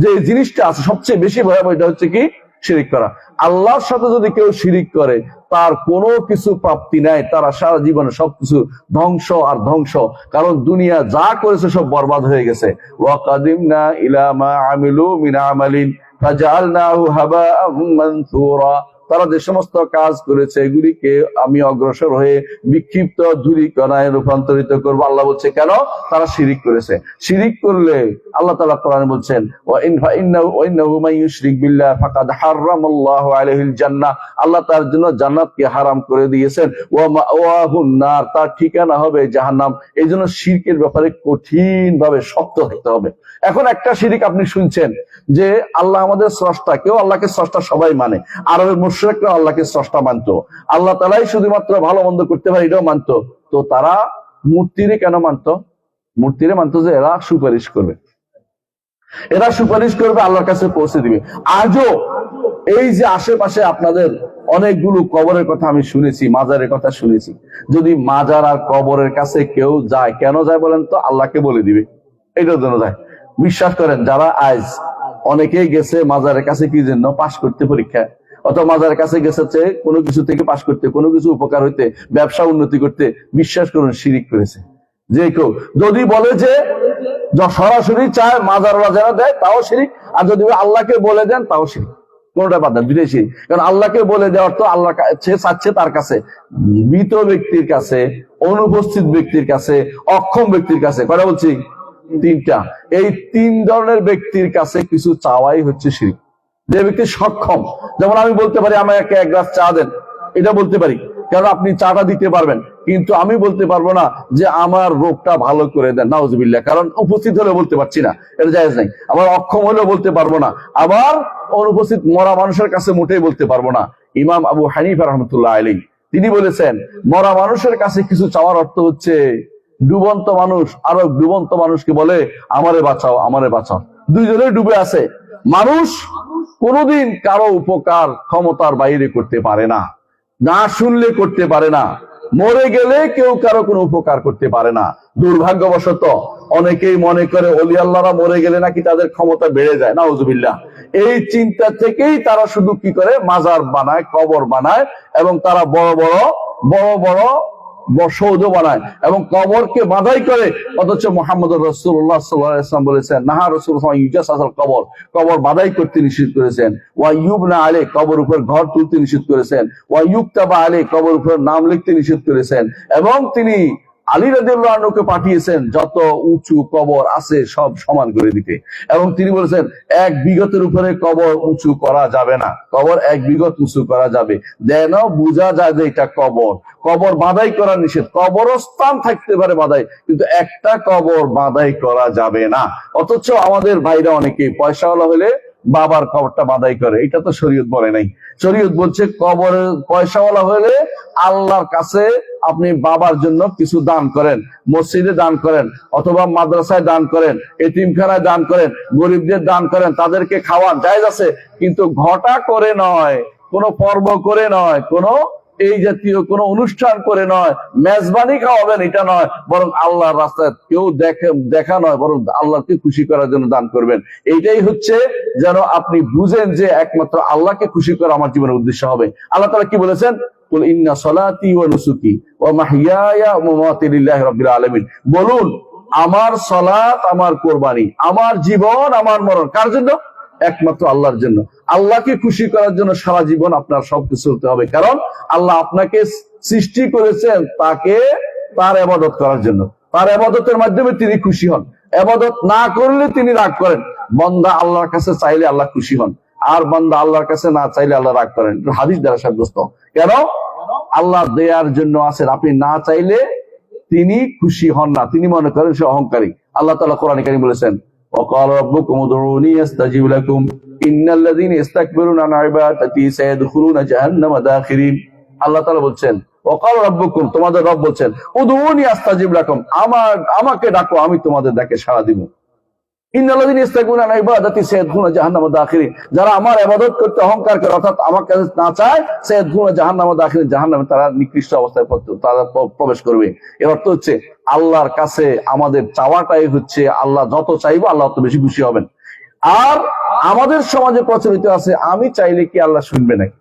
যে জিনিসটা আছে, সবচেয়ে বেশি ভয়াবহ, এটা হচ্ছে কি? শিরিক করা। আল্লাহর সাথে যদি কেউ শিরিক করে, তার কোনো কিছু প্রাপ্তি নাই, তারা সারা জীবনে সবকিছু ধ্বংস আর ধ্বংস। কারণ দুনিয়া যা করেছে সব বরবাদ হয়ে গেছে। ওয়াকাদিমনা ইলা মা আমিলু মিন আমালিন ফাজআলনাহু হাবাআম মানসুরা, তারা যে সমস্ত কাজ করেছে এগুলিকে আমি অগ্রসর হয়ে বিক্ষিপ্ত ধূলিকণায় রূপান্তরিত করবো। আল্লাহ বলছে কেন? তারা শিরিক করেছে। শিরিক করলে আল্লাহ তাআলা কোরআনে বলছেন ওয়াইন্নাহু মান ইউশরিক বিল্লাহ ফাকাদ হারামাল্লাহু আলাইহিল জান্নাহ, আল্লাহ তার জন্য জান্নাতকে হারাম করে দিয়েছেন। ওয়া মাওয়াহুন নার, তার ঠিকানা হবে জাহান্নাম। এই জন্য শিরকের ব্যাপারে কঠিন ভাবে শক্ত থাকতে হবে। এখন একটা শিরিক আপনি শুনছেন যে আল্লাহ আমাদের স্রষ্টা, কেউ আল্লাহকে স্রষ্টা সবাই মানে। আরবের মুশরিকরা আল্লাহকে স্রষ্টা মানতো, আল্লাহ তাআলাই শুধুমাত্র ভালো মন্দ করতে পারে এটাও মানতো। তো তারা মূর্তিরে কেন মানতো? মূর্তিরে মানতো যে এরা সুপারিশ করবে, আল্লাহর কাছে পৌঁছে দিবে। আজও এই যে আশেপাশে আপনাদের অনেকগুলো কবরের কথা আমি শুনেছি, মাজারের কথা শুনেছি। যদি মাজার আর কবরের কাছে কেউ যায়, কেন যায় বলেন তো? আল্লাহকে বলে দিবে, এটার জন্য যায়। বিশ্বাস করেন, যারা আজ অনেকেই গেছে মাজারের কাছে কি জন্য? পাশ করতে পরীক্ষা, অথবা মাজারের কাছে গেছে কোনো কিছু থেকে পাশ করতে, কোনো কিছু উপকার হইতে, ব্যবসা উন্নতি করতে। বিশ্বাস করুন, শিরিক করেছে। যে কেউ যদি বলে যে সরাসরি চায় মাজারওয়ালা যারা দেয়, তাও শিরিক। আর যদি আল্লাহকে বলে দেন, তাও শিরিক। কোনটা বাদ দেন, দুটাই শিরিক। কারণ আল্লাহকে বলে দেওয়ার তো আল্লাহ চাচ্ছে তার কাছে, মৃত ব্যক্তির কাছে, অনুপস্থিত ব্যক্তির কাছে, অক্ষম ব্যক্তির কাছে। কথা বলছি তিনটা, এই তিন ধরনের ব্যক্তির কাছে কিছু চাওয়াই হচ্ছে শিরিক। যে ব্যক্তি সক্ষম, যেমন আমি বলতে পারি আমাকে এক গ্লাস চা দেন, এটা বলতে পারি, কারণ আপনি চাটা দিতে পারবেন। কিন্তু আমি বলতে পারবো না যে আমার রোগটা ভালো করে দেন, নাউজুবিল্লাহ, কারণ উপস্থিত হলে বলতে পারছি না, এটা জায়েজ নাই। আবার অক্ষম হলেও বলতে পারবো না, আবার অনুপস্থিত মরা মানুষের কাছে মোটেই বলতে পারবো না। ইমাম আবু হানিফা রাহমাতুল্লাহ আলাইহি তিনি বলেছেন, মরা মানুষের কাছে কিছু চাওয়ার অর্থ হচ্ছে, ডুবন্ত মানুষ আরো ডুবন্ত মানুষকে বলে আমারে বাঁচাও, আমারে বাঁচাও। দুইজনে ডুবে আছে। মানুষ কোনোদিন কারো উপকার ক্ষমতার বাইরে করতে পারে না, না শুনলে করতে পারে না, মরে গেলে কেউ কারো কোনো উপকার করতে পারে না। দুর্ভাগ্যবশত অনেকেই মনে করে ওলি আল্লাহরা মরে গেলে নাকি তাদের ক্ষমতা বেড়ে যায়। নাউজুবিল্লাহ। এই চিন্তা থেকেই তারা শুধু কি করে, মাজার বানায়, কবর বানায়, এবং তারা বড় বড় সৌধ বানায় এবং কবরকে বাধাই করে। অথচ মুহাম্মদ রাসূলুল্লাহ সাল্লাল্লাহু আলাইহি ওয়াসাল্লাম বলেছেন, নাহা রাসূলুল্লাহ ইউজাসাল কবর, কবর বাধাই করতে নিষেধ করেছেন। ওয়া ইউবনা আলাই, কবর উপর ঘর তুলতে নিষেধ করেছেন। ওয়া ইউক্তাবা আলাই, কবর উপর নাম লিখতে নিষেধ করেছেন। এবং তিনি আলী রাদিয়াল্লাহু আনহুকে পাঠিয়েছেন যত উঁচু কবর আছে সব সমান করে দিতে। এবং তিনি বলেছেন 1 বিঘতের উপরে কবর উঁচু করা যাবে না, কবর 1 বিঘত উঁচু করা যাবে, যেন বোঝা যায় যে এটা কবর। কবর বাধাই করা নিষেধ, কবরস্থান থাকতে পারে বাধাই, কিন্তু একটা কবর বাধাই করা যাবে না। অথচ আমাদের ভাইরা অনেকে পয়সাওয়ালা হলে বাবার কবরটা বাধাই করে। এটা তো শরীয়ত বলে নাই। শরীয়ত বলছে কবরের পয়সাওয়ালা হলে আল্লাহর কাছে আপনি বাবার জন্য কিছু দান করেন, মসজিদে দান করেন, অথবা মাদ্রাসায় দান করেন, এতিমখানায় দান করেন, গরিবদের দান করেন, তাদেরকে খাওয়ান, জায়েজ আছে। কিন্তু ঘটা করে নয়, কোনো পর্ব করে নয়, কোনো এই জাতীয় কোনো অনুষ্ঠান করে নয়, মেজবানি খাওয়াবেন এটা নয়, বরং আল্লাহর রাস্তায় কেউ দেখা নয়, বরং আল্লাহকে খুশি করার জন্য দান করবেন। এইটাই হচ্ছে যেন আপনি বুঝেন যে একমাত্র আল্লাহকে খুশি করা আমার জীবনের উদ্দেশ্য হবে। আল্লাহ তাআলা কি বলেছেন? কুল ইন্না সলাতি ওয়া নুসুকি ওয়া মাহইয়ায়া ওয়া মামাতি লিল্লাহি রাব্বিল আলামিন। বলুন, আমার সালাত, আমার কুরবানি, আমার জীবন, আমার মরণ কার জন্য? একমাত্র আল্লাহর জন্য। আল্লাহকে খুশি করার জন্য সারা জীবন আপনার সবকিছু করতে হবে। কারণ আল্লাহ আপনাকে সৃষ্টি করেছেন তাকে তার ইবাদত করার জন্য। তার ইবাদতের মাধ্যমে তিনি খুশি হন। ইবাদত না করলে তিনি রাগ করেন। বান্দা আল্লাহর কাছে চাইলে আল্লাহ খুশি হন, আর বান্দা আল্লাহর কাছে না চাইলে আল্লাহ রাগ করেন। হাদিস দ্বারা সাব্যস্ত। কেন? আল্লাহ দেয়ার জন্য আছেন, আপনি না চাইলে তিনি খুশি হন না, তিনি মনে করেন সে অহংকারী। আল্লাহ তাআলা কোরআনে কারীম বলেছেন, وقال ربكم ادعوني استجب لكم ان الذين يستكبرون عن عبادتي سيدخلون جهنم داخرين। আল্লাহ তাআলা বলছেন, وقال ربكم, তোমাদের রব বলছেন, উদউনি আস্তাজিব লাকুম, আমাকে ডাকো আমি তোমাদের ডাকে সাড়া দিব। ইন্নাল্লাযীনা ইস্তাকবিরুনা আন ইবাদাতি সায়াদখুলুনা জাহান্নামা দাখিরিন, যারা আমার ইবাদত করতে অহংকার করে, অর্থাৎ আমার কাছে না চায়, সায়াদখুলুনা জাহান্নামা দাখিরিন, জাহান্নামে তারা নিকৃষ্ট অবস্থায় তারা প্রবেশ করবে। এর অর্থ হচ্ছে আল্লাহর কাছে আমাদের চাওয়াটাই হচ্ছে, আল্লাহ যত চাইবো আল্লাহ তত বেশি খুশি হবেন। আর আমাদের সমাজে প্রচলিত আছে, আমি চাইলে কি আল্লাহ শুনবে নাকি?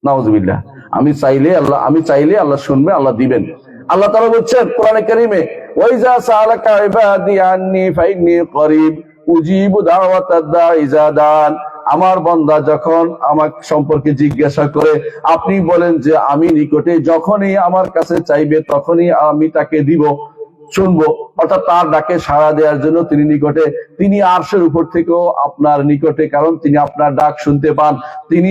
নাউযুবিল্লাহ। আমি চাইলে আল্লাহ শুনবে, আল্লাহ দিবেন। আল্লাহ তাআলা বলছেন কোরআনে কারীমে, ওয়াইজা সালাকা ইবাদি আন্নী ফাইন্নী করিব উজিবু দাওয়াতাদ দাঈ ইযা দান। আমার বান্দা যখন আমার সম্পর্কে জিজ্ঞাসা করে, আপনি বলেন যে আমি নিকটে, যখনই আমার কাছে চাইবে তখনই আমি তাকে দিব, শুনবো। অর্থাৎ তার ডাকে সাড়া দেওয়ার জন্য তিনি নিকটে, তিনি আরশের উপর থেকেও আপনার নিকটে, কারণ তিনি আপনার ডাক শুনতে পান। তিনি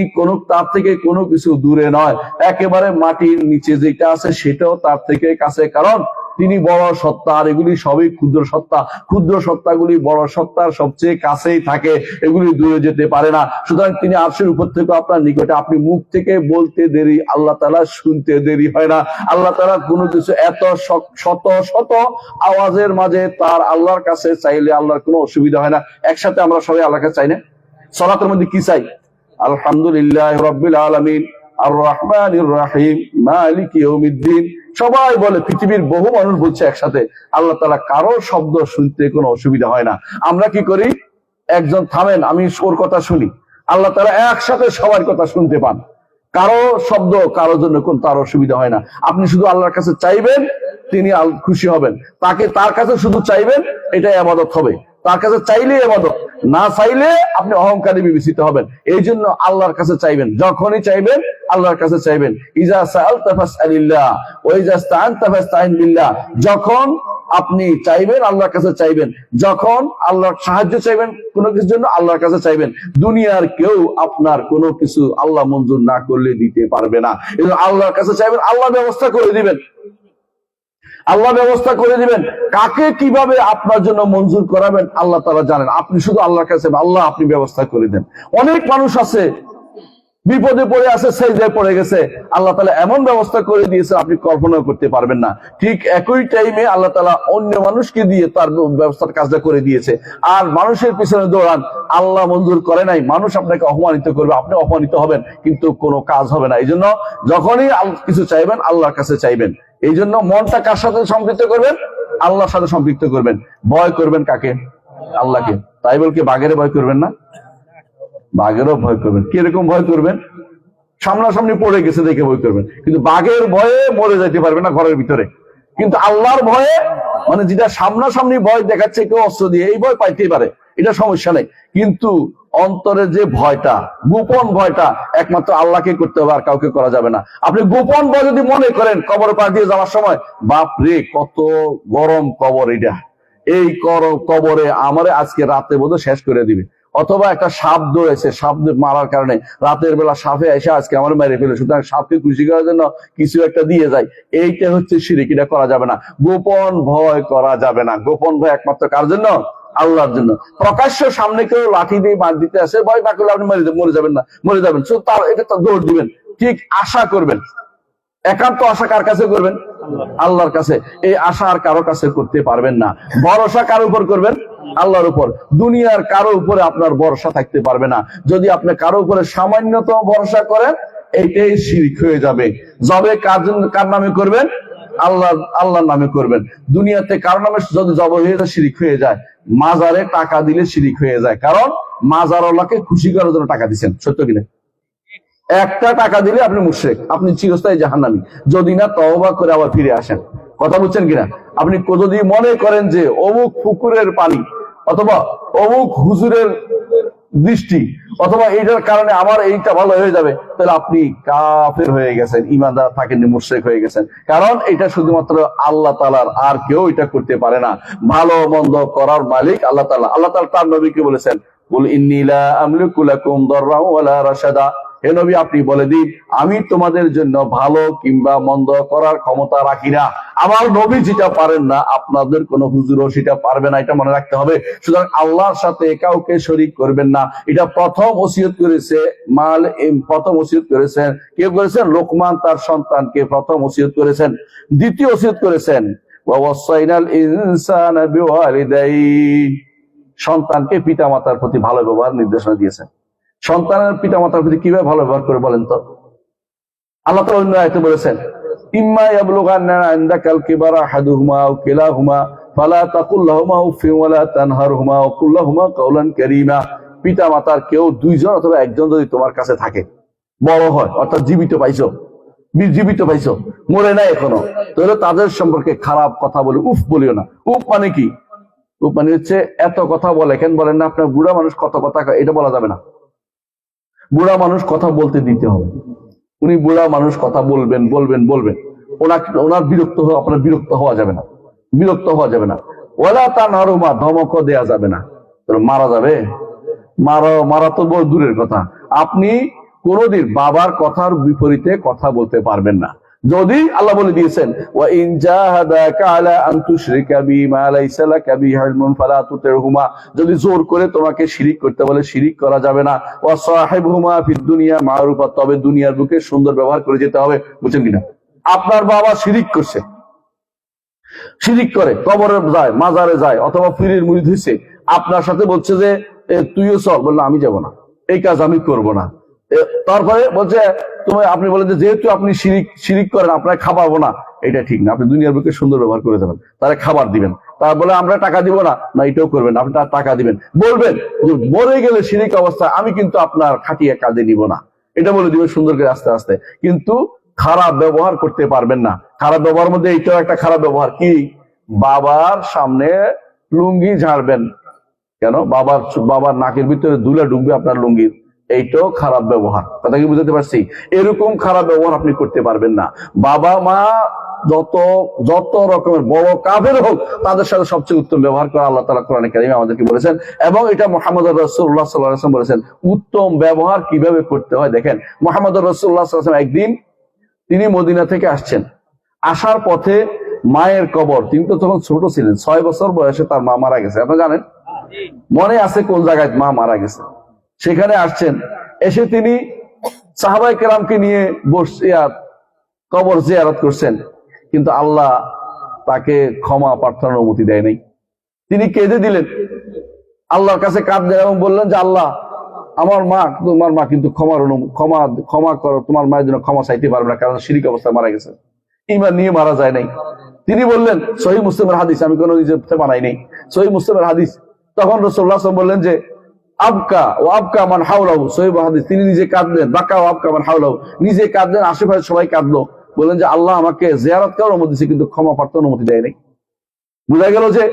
তার থেকে কোনো কিছু দূরে নয়, একেবারে মাটির নিচে যেটা আছে সেটাও তার থেকে কাছে, কারণ তিনি বড় সত্তা, আর এগুলি সবই ক্ষুদ্র সত্তা। ক্ষুদ্র সত্তাগুলি বড় সত্তার সবচেয়ে কাছেই থাকে, এগুলি দূরে যেতে পারে না। সুতরাং তিনি আরশের উপর থেকে আপনার নিকটে, আপনি মুখ থেকে বলতে দেরি, আল্লাহ তাআলা শুনতে দেরি হয় না। আল্লাহ তাআলা কোনো কিছু এত শত শত আওয়াজের মাঝে তার আল্লাহর কাছে চাইলে আল্লাহর কোনো অসুবিধা হয় না। একসাথে আমরা সবাই আল্লাহর কাছে চাই না? সালাতের মধ্যে কি চাই? আলহামদুলিল্লাহি রাব্বিল আলামিন আর রহমানির রহিম মালিকি ইয়াউমিদ্দিন। সবাই বলে, পৃথিবীর বহু মানুষ বলছে একসাথে। আল্লাহ তাআলা কারো শব্দ শুনতে কোনো অসুবিধা হয় না। আমরা কি করি? একজন থামেন, আমি ওর কথা শুনি। আল্লাহ তাআলা একসাথে সবার কথা শুনতে পান। কারো শব্দ কারোর জন্য তার অসুবিধা হয় না। আপনি শুধু আল্লাহর কাছে চাইবেন, তিনি খুশি হবেন। তার কাছে শুধু চাইবেন, এটাই ইবাদত হবে। তার কাছে চাইলে ইবাদত, না চাইলে আপনি অহংকারী বিবেচিত হবেন। এই জন্য আল্লাহর কাছে চাইবেন, যখনই চাইবেন আল্লাহর কাছে চাইবেন। ইজা সাআলতা ফাসআলিল্লাহ ওয়া ইজা ইসতাআনতা ফাসতাইন বিল্লাহ। যখন আপনি চাইবেন আল্লাহর কাছে চাইবেন, যখন আল্লাহর সাহায্য চাইবেন কোনো কিছুর জন্য আল্লাহর কাছে চাইবেন। দুনিয়ার কেউ আপনার কোনো কিছু আল্লাহ মঞ্জুর না করলে দিতে পারবে না। এই আল্লাহর কাছে চাইবেন, আল্লাহ ব্যবস্থা করে দিবেন। আল্লাহ ব্যবস্থা করে দিবেন। কাকে কিভাবে আপনার জন্য মঞ্জুর করাবেন আল্লাহ তাআলা জানেন। আপনি শুধু আল্লাহর কাছে, আল্লাহ আপনি ব্যবস্থা করে দেন। অনেক মানুষ আছে বিপদে পড়ে আছে, সেজদায় পড়ে গেছে, আল্লাহ তাআলা এমন ব্যবস্থা করে দিয়েছে আপনি কল্পনা করতে পারবেন না। ঠিক একই টাইমে আল্লাহ তাআলা অন্য মানুষকে দিয়ে তার ব্যবস্থার কাজটা করে দিয়েছে। আর মানুষের পিছনে দৌড়ান, আল্লাহ মঞ্জুর করে নাই, মানুষ আপনাকে অপমানিত করবে, আপনি অপমানিত হবেন, কিন্তু কোনো কাজ হবে না। এই জন্য যখনই কিছু চাইবেন আল্লাহর কাছে চাইবেন। এই জন্য মনটা কার সাথে সম্পৃক্ত করবেন? আল্লাহর সাথে সম্পৃক্ত করবেন। ভয় করবেন কাকে? আল্লাহকে। তাই বলকে বাঘের ভয় করবেন না? বাঘেরও ভয় করবেন। কিরকম ভয় করবেন? সামনাসামনি পড়ে গেছে দেখে ভয় করবেন, কিন্তু বাঘের ভয়ে মরে যাইতে পারবে না ঘরের ভিতরে। কিন্তু আল্লাহর ভয়ে, মানে যেটা সামনাসামনি ভয় দেখাচ্ছে কেউ অস্ত্র দিয়ে, এই ভয় পাইতেই পারে, এটা সমস্যা নেই। কিন্তু অন্তরে যে ভয়টা, গোপন ভয়টা, একমাত্র আল্লাহকে করতে হবে, আর কাউকে করা যাবে না। আপনি গোপন ভয় যদি মনে করেন কবর পার দিয়ে যাওয়ার সময়, বাপ রে কত গরম কবর, এটা এই কবরে আমারে আজকে রাতে বোধহয় শেষ করে দিবে, অথবা একটা সাপ দৌড়েছে, সাপ মারার কারণে রাতের বেলা সাপে এসে আজকে আমার মেরে ফেলে, সুতরাং সাপকে খুশি করার জন্য কিছু একটা দিয়ে যায়, এইটা হচ্ছে শিরক। এটা করা যাবে না। গোপন ভয় করা যাবে না। গোপন ভয় একমাত্র কার জন্য? আল্লাহর জন্য। প্রকাশ্য সামনে কেউ লাঠি দিয়ে মার দিতে আসে, ভয় না করলে আপনি মরে যাবেন না, মরে যাবেন, তার এটা তো দৌড় দিবেন। ঠিক আশা করবেন, একান্ত আশা কার কাছে করবেন? আল্লাহর কাছে। এই আশা আর কারো কাছে করতে পারবেন না। ভরসা কার উপর করবেন? আল্লাহর উপর। দুনিয়ার কারো উপরে আপনার ভরসা থাকতে পারবে না। যদি আপনি কারো উপরে সামান্যতম ভরসা করেন, এইটাই শিরক হয়ে যাবে। জবে কার নামে করবেন? আল্লাহর নামে করবেন। দুনিয়াতে কারো নামে যদি জব হয়ে যায়, শিরক হয়ে যায়। মাজারে টাকা দিলে শিরক হয়ে যায়, কারণ মাজারওয়ালাকে খুশি করার জন্য টাকা দিচ্ছেন। সত্য কিনা? একটা টাকা দিলে আপনি মুশরিক, আপনি চিরস্থায়ী জাহান্নামী, যদি না তওবা করে আবার ফিরে আসেন। কথা বুঝছেন কিনা? আপনি যদি মনে করেন যে অমুক পুকুরের পানি, অথবা অমুক হুজুরের দৃষ্টি, অথবা এইটার কারণে আমার এইটা ভালো হয়ে যাবে, তাহলে আপনি কাফের হয়ে গেছেন, ঈমানদার থাকেননি, মুশরিক হয়ে গেছেন। কারণ এটা শুধুমাত্র আল্লাহ তাআলার, আর কেউ এটা করতে পারে না। ভালো মন্দ করার মালিক আল্লাহ তাআলা। আল্লাহ তাআলা তার নবীকে বলেছেন, কুল ইন্নী লা আমলিকু লাকুম দাররাও ওয়ালা রাশাদা, হে নবী আপনি বলে দিন, আমি তোমাদের জন্য ভালো কিংবা মন্দ করার ক্ষমতা রাখি না। আমার নবী যেটা পারেন না, আপনাদের কোন হুজুরও সেটা পারবে না, এটা মনে রাখতে হবে। সুতরাং আল্লাহর সাথে কাউকে শরীক করবেন না। এটা প্রথম ওসিয়ত করেছে প্রথম ওসিয়ত করেছেন কে করেছেন? লোকমান তার সন্তানকে প্রথম ওসিয়ত করেছেন। দ্বিতীয় ওসিয়ত করেছেন ওয়া ওয়াসাইনাল ইনসানা বিওয়ালিদাইহি, সন্তানকে পিতামাতার প্রতি ভালো ব্যবহার নির্দেশনা দিয়েছেন। সন্তানের পিতামাতার প্রতি কিভাবে ভালো ব্যবহার করে বলেন তো? আল্লাহ তাআলা অন্য আয়াতে বলেছেন, ইম্মা ইয়াবলুগান্না ইনদাকাল কিবারা আহাদুহুমা আও কিলাহুমা ফালা তাকুল লাহুমা উফিন ওয়ালা তানহারহুমা ওয়া কুল লাহুমা কাওলান কারীমা। পিতামাতার কেউ দুইজন অথবা একজন যদি তোমার কাছে থাকে, বড় হয়, অর্থাৎ জীবিত পাইছো, মরে নাই এখনো, তাহলে তাদের সম্পর্কে খারাপ কথা বলে উফ বলিও না। উফ মানে কি? উফ মানে হচ্ছে এত কথা বলে, কেন বলেন না? আপনার বুড়া মানুষ কত কথা, এটা বলা যাবে না। বুড়া মানুষ কথা বলতে দিতে হবে। উনি বুড়া মানুষ, কথা বলবেন। ওনার বিরক্ত হওয়া, আপনার বিরক্ত হওয়া যাবে না, ওয়ালা তানহারহুমা, ধমকও দেয়া যাবে না। মারা যাবে? মারা তো বড় দূরের কথা। আপনি কোনদিন বাবার কথার বিপরীতে কথা বলতে পারবেন না। যদি আল্লাহ বলে দিয়েছেন, ওয়া ইন জাহাদাকা আলা আন তুশরিকা বিমা লাইসা লাকা বিহি ইলমুন ফালা তুতিরহুমা, যদি জোর করে তোমাকে শিরিক করতে বলে, শিরিক করা যাবে না। ওয়া সাহিবহুমা ফিদ দুনিয়া মারুফা, তবে দুনিয়ার বুকে সুন্দর ব্যবহার করে যেতে হবে। বুঝছেন কিনা? আপনার বাবা শিরিক করে কবরে যায়, মাজারে যায়, অথবা পীরের মুরিদ হইছে, আপনার সাথে বলছে যে তুইও চল, বললো আমি যাব না, এই কাজ আমি করব না। তারপরে বলছে আপনি বলেন যে যেহেতু আপনি শিরিক করেন, আপনার খাওয়াবো না, এটা ঠিক না। আপনি দুনিয়ার বুকে সুন্দর ব্যবহার করে দেবেন, তারা খাবার দিবেন। তারা বলে আমরা টাকা দিব না, এটাও করবেন, আপনি তার টাকা দিবেন। বলবেন যে মরে গেলে শিরিক অবস্থায় আমি কিন্তু আপনার খাটিয়ে কাজে নিব না, এটা বলে দিবেন সুন্দর করে আস্তে আস্তে। কিন্তু খারাপ ব্যবহার করতে পারবেন না। খারাপ ব্যবহার মধ্যে এইটাও একটা খারাপ ব্যবহার। কি? বাবার সামনে লুঙ্গি ঝাড়বেন কেন? বাবার নাকের ভিতরে ধুলা ঢুকবে আপনার লুঙ্গির, এইটাও খারাপ ব্যবহার। কথা কি বুঝতে পারছি? এরকম খারাপ ব্যবহার আপনি করতে পারবেন না। বাবা মা যত রকমের বড় কাফের হোক, তাদের সাথে সবচেয়ে উত্তম ব্যবহার করা আল্লাহ তাআলা কোরআনে কারিমে আমাদেরকে বলেছেন, এবং এটা মুহাম্মদ রাসূলুল্লাহ সাল্লাল্লাহু আলাইহি ওয়াসাল্লাম বলেছেন। উত্তম ব্যবহার কিভাবে করতে হয় দেখেন। মুহাম্মদ রাসূলুল্লাহ সাল্লাল্লাহু আলাইহি ওয়াসাল্লাম একদিন তিনি মদিনা থেকে আসছেন, আসার পথে মায়ের কবর, তিনি তো তখন ছোট ছিলেন, 6 বছর বয়সে তার মা মারা গেছে। আপনি জানেন, মনে আছে কোন জায়গায় মা মারা গেছে, সেখানে আসছেন। এসে তিনি সাহাবায়ে কেরামকে নিয়ে কবর জিয়ারত করছেন, কিন্তু আল্লাহ তাকে ক্ষমা প্রার্থনার অনুমতি দেয় নাই। তিনি কেঁদে দিলেন, আল্লাহর কাছে কাঁদলেন এবং বললেন যে আল্লাহ, তোমার মা কিন্তু ক্ষমা করো, তোমার মায়ের জন্য ক্ষমা চাইতে পারবে না, কারণ শিরিক অবস্থায় মারা গেছে, ঈমান নিয়ে মারা যায় নাই। তিনি বললেন, সহিহ মুসলিমের হাদিস, আমি কোনো নিজে বানাই নেই, সহিহ মুসলিমের হাদিস। তখন রাসূলুল্লাহ সাল্লাল্লাহু আলাইহি ওয়াসাল্লাম বললেন যে আবকা ও আবকা মান হাওলাহু, সহিহ হাদিস, তিনি নিজে কাঁদলেন, বাকা ও আবকা মান হাওলাহু, নিজে কাঁদলেন, আশেপাশে সবাই কাঁদলো। বলেন যে আল্লাহ আমাকে জিয়ারত করার অনুমতি দিয়েছে, কিন্তু ক্ষমা প্রার্থনার অনুমতি দেয় নাই। বোঝা গেল যে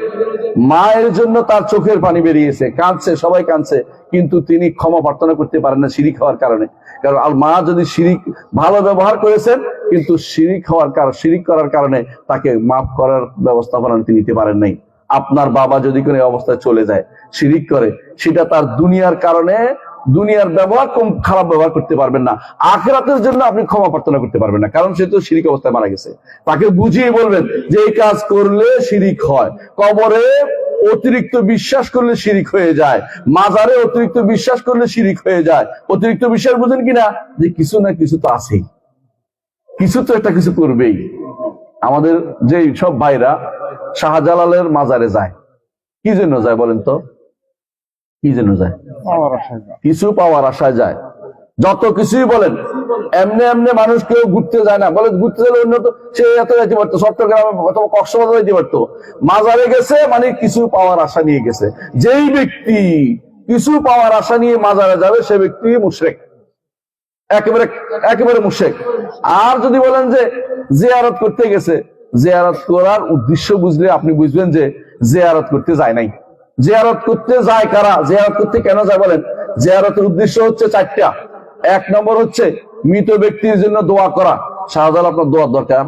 মায়ের জন্য তার চোখের পানি বেরিয়েছে, কাঁদছে, সবাই কাঁদছে, কিন্তু তিনি ক্ষমা প্রার্থনা করতে পারেন না শিরিক হওয়ার কারণে। কারণ আর মা যদি শিরিক ভালো ব্যবহার করেছেন, কিন্তু শিরিক করার কারণে তাকে মাফ করার ব্যবস্থাপনা তিনি নিতে পারেন নাই। আপনার বাবা যদি কোনো অবস্থায় চলে যায়, শিরিক করে, সেটা তার দুনিয়ার কারণে, দুনিয়ার ব্যবহার কম খারাপ ব্যবহার করতে পারবেন না, আখিরাতের জন্য আপনি ক্ষমা প্রার্থনা করতে পারবেন না, কারণ সে তো শিরিক অবস্থায় মারা গেছে। তাকে বুঝিয়ে বলবেন যে এই কাজ করলে শিরিক হয়, কবরে অতিরিক্ত বিশ্বাস করলে শিরিক হয়ে যায়, মাজারে অতিরিক্ত বিশ্বাস করলে শিরিক হয়ে যায়। অতিরিক্ত বিশ্বাস বুঝেন কিনা, যে কিছু না কিছু তো আছেই, কিছু তো একটা কিছু করবেই। আমাদের যে সব ভাইরা শাহজালালের মাজারে যায়, কি জন্য যায় বলেন তো? কি জন্য যায়? কিছু পাওয়ার আশায় যায়। যত কিছুই বলেন, এমনি এমনি মানুষ কেউ ঘুরতে যায় না। বলে ঘুরতে গেলে অন্য তো সে এত যাইতে পারতো, চট্টগ্রামে অথবা কক্সবাজার যাইতে পারতো, মাজারে গেছে মানে কিছু পাওয়ার আশা নিয়ে গেছে। যেই ব্যক্তি কিছু পাওয়ার আশা নিয়ে মাজারে যাবে, সে ব্যক্তি মুশরিক, একেবারে একেবারে মুশরিক। আর যদি বলেন যে জিয়ারত করতে গেছে, জিয়ারত করার উদ্দেশ্য বুঝলে আপনি বুঝবেন যে জিয়ারত করতে যায় নাই। জিয়ারত করতে যায় কারা? জিয়ারত করতে কেন যায় বলেন? জিয়ারতের উদ্দেশ্য হচ্ছে চারটা। এক নম্বর হচ্ছে মৃত ব্যক্তির জন্য দোয়া করা। শাহজালাল আপনার দোয়ার দরকার,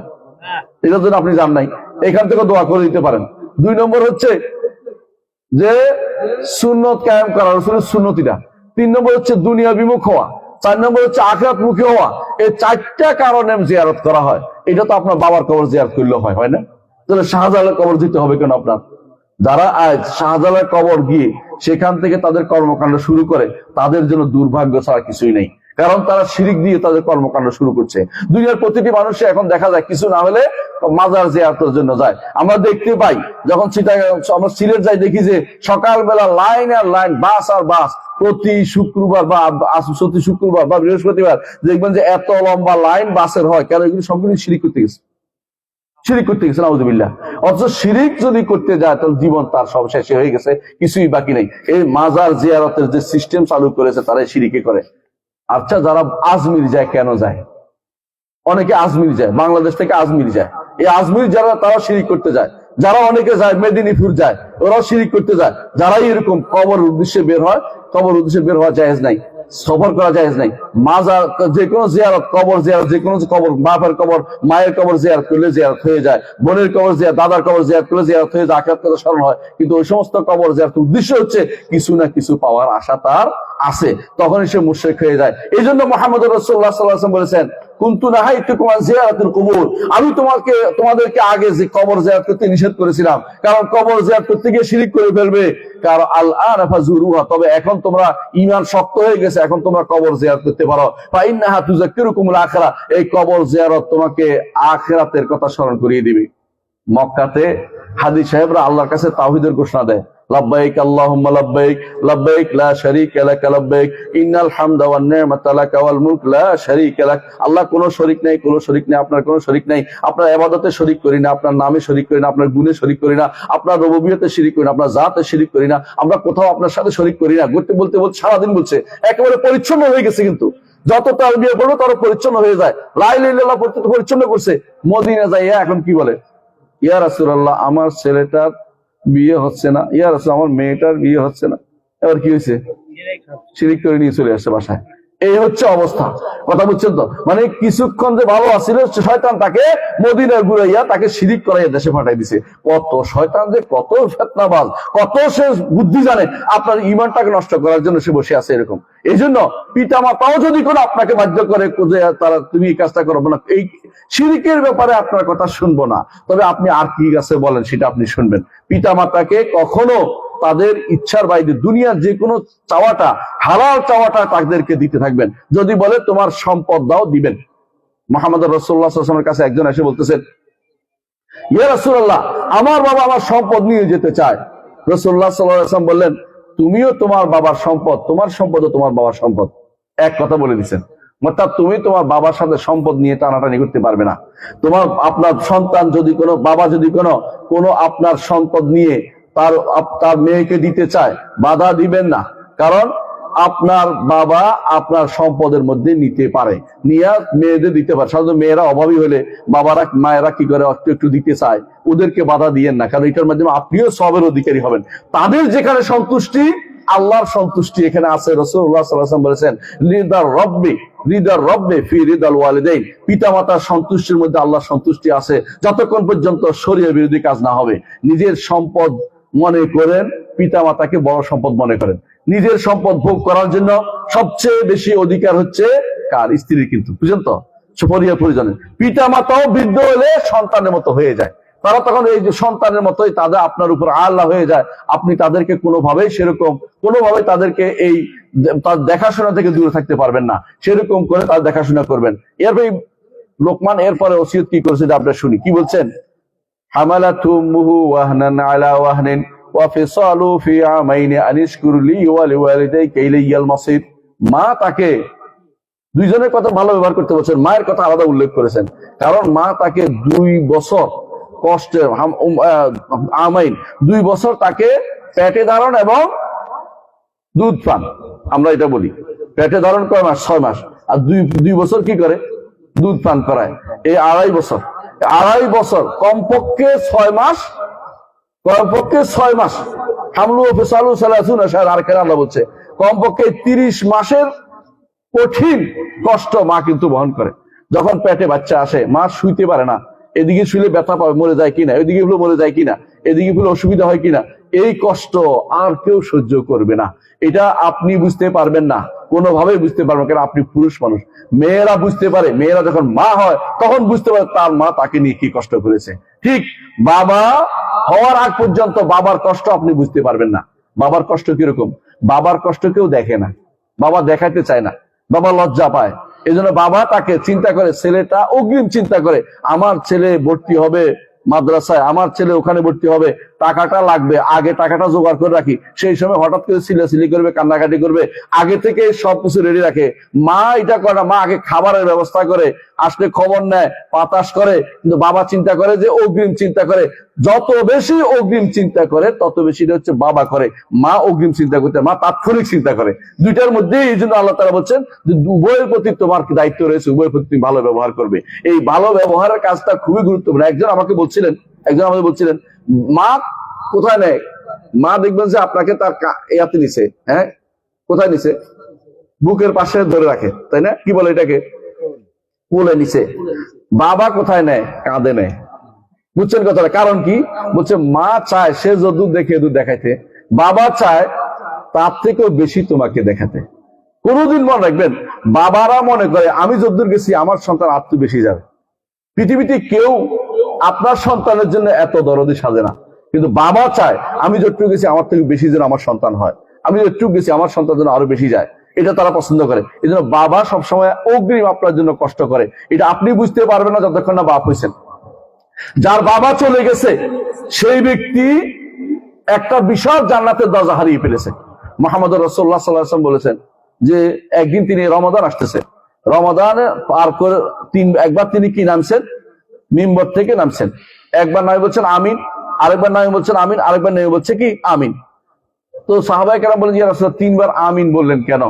এটার জন্য আপনি যান নাই, এখান থেকে দোয়া করে দিতে পারেন। দুই নম্বর হচ্ছে যে সুন্নত কায়েম করা, রসুলের সুন্নতিটা। তিন নম্বর হচ্ছে দুনিয়া বিমুখ হওয়া। চার নম্বর হচ্ছে আখিরাত মুখী হওয়া। এই চারটা কারণে জিয়ারত করা হয়। এটা তো আপনার বাবার কবর জিয়ারত করলেও হয়, হয় না? তাহলে শাহজালালের কবর যেতে হবে কেন আপনার? যারা আজ শাহজালালের কবর গিয়ে সেখান থেকে তাদের কর্মকাণ্ড শুরু করে, তাদের জন্য দুর্ভাগ্য ছাড়া কিছুই নেই। কারণ তারা শিরিক দিয়ে তাদের কর্মকাণ্ড শুরু করছে। দুনিয়ার প্রতিটি মানুষে এখন দেখা যায় কিছু না হলে মাজার জিয়ারতের জন্য যায়। আমরা দেখতে পাই যখন আমরা সিলেট যাই, দেখি যে সকালবেলা লাইন আর লাইন, বাস আর বাস, প্রতি শুক্রবার বা বৃহস্পতিবার দেখবেন যে এত লম্বা লাইন বাসের হয়। কেন? এগুলো সবগুলো শিরিক করতে গেছে, শিরিক করতে গেছে, নাউযুবিল্লাহ। অথচ শিরিক যদি করতে যায় তাহলে জীবন তার সব শেষে হয়ে গেছে, কিছুই বাকি নেই। এই মাজার জিয়ারতের যে সিস্টেম চালু করেছে তারাই শিরিকে করে। আচ্ছা, যারা আজমির যায় কেন যায়? অনেকে আজমির যায়, বাংলাদেশ থেকে আজমির যায়। এই আজমির যারা, তারা শিরিক করতে যায়। যারা অনেকে যায় মেদিনীপুর যায়, ওরাও শিরিক করতে যায়। যারাই এরকম কবর উদ্দেশ্যে বের হয়, কবর উদ্দেশ্যে বের হওয়া জায়েজ নাই, সফর করা জায়েজ নাই। মাজার যে কোনো জিয়ারত, কবর জিয়ারত, যে কোনো কবর, বাপের কবর, মায়ের কবর জিয়ারত করলে জিয়ারত হয়ে যায়, বোনের কবর জিয়ারত, দাদার কবর জিয়ারত করলে জিয়ারত হয়ে যায়, আখিরাত কথা স্মরণ হয়। কিন্তু ওই সমস্ত কবর জিয়ারতের উদ্দেশ্য হচ্ছে কিছু না কিছু পাওয়ার আশা তার আছে, তখনই সে মুশরিক হয়ে যায়। এই জন্য মুহাম্মদ রাসূলুল্লাহ সাল্লাল্লাহু আলাইহি ওয়াসাল্লাম বলেছেন, কুনতু নাহাইতুকুম আন জিয়ারাতিল কুবুর, আমি তোমাদেরকে আগে যে কবর জিয়ারত করতে নিষেধ করেছিলাম, কারণ কবর জিয়ারত করতে গিয়ে শিরিক করে ফেলবে। কারণ আল আন ফাজুরুহা, তবে এখন তোমরা ঈমান শক্ত হয়ে গেছে, এখন তোমরা কবর জিয়ারত করতে পারো। ফা ইন্নাহা তুযাক্কিরুকুমুল আখিরা, এই কবর জিয়ারত তোমাকে আখিরাতের কথা স্মরণ করিয়ে দিবে। মক্কাতে হাজী সাহেবরা আল্লাহর কাছে তাওহীদের ঘোষণা দেয়, লাব্বাইক আল্লাহুম্মা লাব্বাইক, লাব্বাইক লা শারীকা লাক লাব্বাইক, ইন্নাল হামদা ওয়ান নি'মাতা লাক ওয়াল মুলক লা শারীকা লাক। আল্লাহ কোনো শরীক নাই, কোনো শরীক নাই, আপনার কোনো শরীক নাই। আপনার ইবাদতে শরীক করি না, আপনার নামে শরীক করি না, আপনার গুণে শরীক করি না, আপনার রুবুবিয়তে শরীক করি না, আপনার জাতে শরীক করি না, আমরা কোথাও আপনার সাথে শরীক করি না। বলতে বলতে সারাদিন বলছে, একেবারে পরিচ্ছন্ন হয়ে গেছে। কিন্তু যত তালবিয়া পড়বে তত পরিচ্ছন্ন হয়ে যায়। লা ইলাহা ইল্লাল্লাহ পড়তে পরিচ্ছন্ন করছে। মদিনা যাইয়া এখন কি বলে, ইয়া রাসূলুল্লাহ আমার ছেলেটার বিয়ে হচ্ছে না, ইয়া রাসূল আমার মেয়েটার বিয়ে হচ্ছে না। এবার কি হয়েছে? শিরিক করে নিয়ে চলে আসছে বাসায়। এই হচ্ছে অবস্থা। কথা বুঝছেন তো? মানে কিছুক্ষণ যে ভালো আছিল, শয়তান তাকে মদিনায় ঘুরাইয়া তাকে শিরিক করাইয়া দেশে পাঠাই দিছে। কত শয়তান যে কত ফিতনাবাজ, কত সে বুদ্ধি জানে আপনার ঈমানটাকে নষ্ট করার জন্য সে বসে আছে এরকম। এই জন্য পিতা মাতাও যদি কোনো আপনাকে বাধ্য করে তারা তুমি এই কাজটা করবো না, এই শিরিকের ব্যাপারে আপনার কথা শুনবো না, তবে আপনি আর কি আছে বলেন সেটা আপনি শুনবেন। পিতা মাতাকে কখনো তাদের ইচ্ছার বাইরে দুনিয়ার যে কোনো চাওয়াটা, হালাল চাওয়াটা তাদেরকে দিতে থাকবেন। যদি বলে তোমার সম্পদ দাও, দিবেন। মুহাম্মদ রাসূলুল্লাহ সাল্লাল্লাহু আলাইহি ওয়াসাল্লামের কাছে একজন এসে বলতেছেন, ইয়া রাসূলুল্লাহ আমার বাবা আমার সম্পদ নিয়ে যেতে চায়। রাসূলুল্লাহ সাল্লাল্লাহু আলাইহি ওয়াসাল্লাম বললেন, তুমিও তোমার বাবার সম্পদ, তোমার সম্পদও তোমার বাবার সম্পদ। এক কথা বলে দিচ্ছেন, অর্থাৎ তুমি তোমার বাবার সাথে সম্পদ নিয়ে টানাটানি করতে পারবে না। তোমার আপনার সন্তান যদি কোনো বাবা যদি কোনো আপনার সম্পদ নিয়ে তার মেয়েকে দিতে চায়, বাধা দিবেন না। কারণ আপনার বাবা আপনার সম্পদের মধ্যে নিতে পারে, নিয়ে মেয়েদের দিতে পারে। সাধারণত মেয়েরা অভাবী হলে মায়েরা কি করে একটু একটু দিতে চায়, ওদেরকে বাধা দিয়েন না, কারণ এটার মাধ্যমে আপনিও সবের অধিকারী হবেন। তাদের যেখানে সন্তুষ্টি, আল্লাহর সন্তুষ্টি এখানে আছে। রাসূলুল্লাহ সাল্লাল্লাহু আলাইহি ওয়াসাল্লাম বলেছেন, রিদার রব্বি ফি রিদাল ওয়ালিদাইন, পিতামাতার সন্তুষ্টির মধ্যে আল্লাহর সন্তুষ্টি আছে, যতক্ষণ পর্যন্ত শরীয়ত বিরোধী কাজ না হবে। নিজের সম্পদ মনে করেন, পিতামাতাকে বড় সম্পদ মনে করেন। নিজের সম্পদ ভোগ করার জন্য সবচেয়ে বেশি অধিকার হচ্ছে কার? স্ত্রীর। কিন্তু বুঝলেন তো, পরিজনের। পিতামাতাও বৃদ্ধ হলে সন্তানের মতো হয়ে যায়, তারা তখন এই যে সন্তানের মতোই তাদের আপনার উপর আল্লাহ হয়ে যায়। আপনি তাদেরকে কোনোভাবেই তাদেরকে এই তার দেখাশোনা থেকে দূরে থাকতে পারবেন না, সেরকম করে তার দেখাশোনা করবেন। এরপরে লোকমান এরপরে ওসিয়ত কি করেছে আপনারা শুনি, কি বলছেন? হামালাতু উম্মুহু ওয়াহনান আলা ওয়াহনিন ওয়া ফিসালু ফি আমাইনি আনিশকুর লি ওয়া লিওয়ালিদাইকা ইলাইয়াল মাসির। মা তাকে, দুইজনের কথা ভালো ব্যবহার করতে বলছেন, মায়ের কথা আলাদা উল্লেখ করেছেন, কারণ মা তাকে 2 বছর কষ্টের আমাইন 2 বছর তাকে পেটে ধারণ এবং দুধ পান, আমরা এটা বলি। পেটে ধারণ কয় মাস? 6 মাস। আর 2 বছর কি করে? দুধ পান করায়। এই 2.5 বছর কমপক্ষে 6 মাস, হামলু ও ফিসালু সালাসুনা শাহরান। আর কেন আল্লাহ বলছে কমপক্ষে 30 মাসের কঠিন কষ্ট মা কিন্তু বহন করে। যখন পেটে বাচ্চা আসে, মা শুইতে পারে না, এদিকে শুইলে ব্যথা পাবে, মরে যায় কিনা, এদিকে ফুলে মরে যায় কিনা, এদিকে ফুলে অসুবিধা হয় কিনা, এই কষ্ট আর কেউ সহ্য করবে না। এটা আপনি বুঝতে পারবেন না, কোনোভাবেই বুঝতে পারবেন, কারণ আপনি পুরুষ মানুষ। মেয়েরা বুঝতে পারে, মেয়েরা যখন মা হয় তখন বুঝতে পারে তার মা তাকে নিয়ে কি কষ্ট করেছে। ঠিক বাবা হওয়ার আগ পর্যন্ত বাবার কষ্ট আপনি বুঝতে পারবেন না। বাবার কষ্ট কিরকম? বাবার কষ্ট কেউ দেখে না, বাবা দেখাতে চায় না, বাবা লজ্জা পায়। এই জন্য বাবা তাকে চিন্তা করে, ছেলেটা অগ্রিম চিন্তা করে, আমার ছেলে ভর্তি হবে মাদ্রাসায়, আমার ছেলে ওখানে ভর্তি হবে, টাকাটা লাগবে, আগে টাকাটা জোগাড় করে রাখি। সেই সময় হঠাৎ করে চিল্লাচিল্লি করবে, কান্নাকাটি করবে, আগে থেকে সবকিছু রেডি রাখে। মা এটা করে না, মা আগে খাবারের ব্যবস্থা করে, আসলে খবর নেয়, বাতাস করে। কিন্তু বাবা চিন্তা করে যে অগ্রিম চিন্তা করে, যত বেশি অগ্রিম চিন্তা করে তত বেশি হচ্ছে বাবা করে। মা অগ্রিম চিন্তা করতে, মা তাৎক্ষণিক চিন্তা করে। দুইটার মধ্যে এই জন্য আল্লাহ তাআলা বলছেন যে উভয়ের প্রতি তোমার দায়িত্ব রয়েছে, উভয়ের প্রতি তুমি ভালো ব্যবহার করবে। এই ভালো ব্যবহারের কাজটা খুবই গুরুত্বপূর্ণ। একজন আমাদের বলছিলেন মা কোথায় নেয়, মা দেখবেন যে আপনাকে তার ইয়াতে নিছে, হ্যাঁ কোথায় নিছে? বুকের পাশে ধরে রাখে, তাই না? কি বলে এটাকে? কোলে নিছে। বাবা কোথায় নেয়? কাঁধে নেয়। বুঝছেন কথাটা? কারণ কি? বলছে মা চায় সে যদুর দেখে দুধ দেখাইতে, বাবা চায় তার থেকেও বেশি তোমাকে দেখাতে। কোনদিন মনে রাখবেন, বাবারা মনে করে আমি যদ্দূর গেছি আমার সন্তান আর বেশি যাবে। পৃথিবীতে কেউ আপনার সন্তানের জন্য এত দরদি সাজে না, কিন্তু বাবা চায় আমি যতটুকু গেছি আমার থেকে বেশি যেন আমার সন্তান হয়, আমি যতটুকু গেছি আমার সন্তান যেন আরো বেশি যায়, এটা তারা পছন্দ করে। এই জন্য বাবা সবসময় অগ্রিম আপনার জন্য কষ্ট করে। এটা আপনি বুঝতে পারবেন না যতক্ষণ না বাপ হয়েছেন। যার বাবা চলে গেছে সেই ব্যক্তি একটা বিশাল জান্নাতের দরজা হারিয়ে ফেলেছে। মুহাম্মদ রাসূলুল্লাহ সাল্লাল্লাহু আলাইহি ওয়াসাল্লাম বলেছেন যে একদিন তিনি রমাদান আসতেছে, রমাদানে পার করে একবার তিনি কি নামছেন? মিম্বর থেকে নামছেন। একবার নয় বলছেন আমিন, আরেকবার নয় বলছেন আমিন, আরেকবার নয় বলছে কি আমিন। তো সাহাবায়ে কেরাম বলেন, ইয়া রাসূলুল্লাহ 3 বার আমিন বললেন কেন?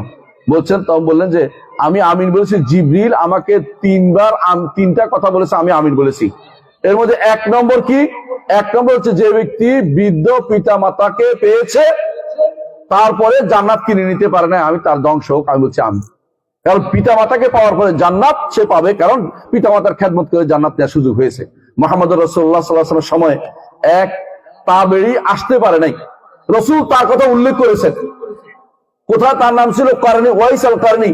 বলছেন, তখন বললেন যে আমি আমিন বলেছি, জিবরিল আমাকে 3 বার 3টা কথা বলেছে, আমি আমিন বলেছি। এর মধ্যে 1 নম্বর কি? 1 নম্বর হচ্ছে যে ব্যক্তি বৃদ্ধ পিতা মাতাকে পেয়েছে তারপরে জান্নাত কিনে নিতে পারে না, আমি তার ধ্বংস হোক, আমি বলছি আমি। কারণ পিতা মাতাকে পাওয়ার পরে জান্নাত সে পাবে, কারণ পিতা মাতার খেদমত করে জান্নাত নেওয়ার সুযোগ হয়েছে। মুহাম্মদ রাসূলুল্লাহ সাল্লাল্লাহু আলাইহি ওয়াসাল্লামের সময় এক তাবেঈ আসতে পারে নাই, রাসূল তার কথা উল্লেখ করেছেন। কোথায়? তার নাম ছিল কারনী, ওয়াইস আল কারনী।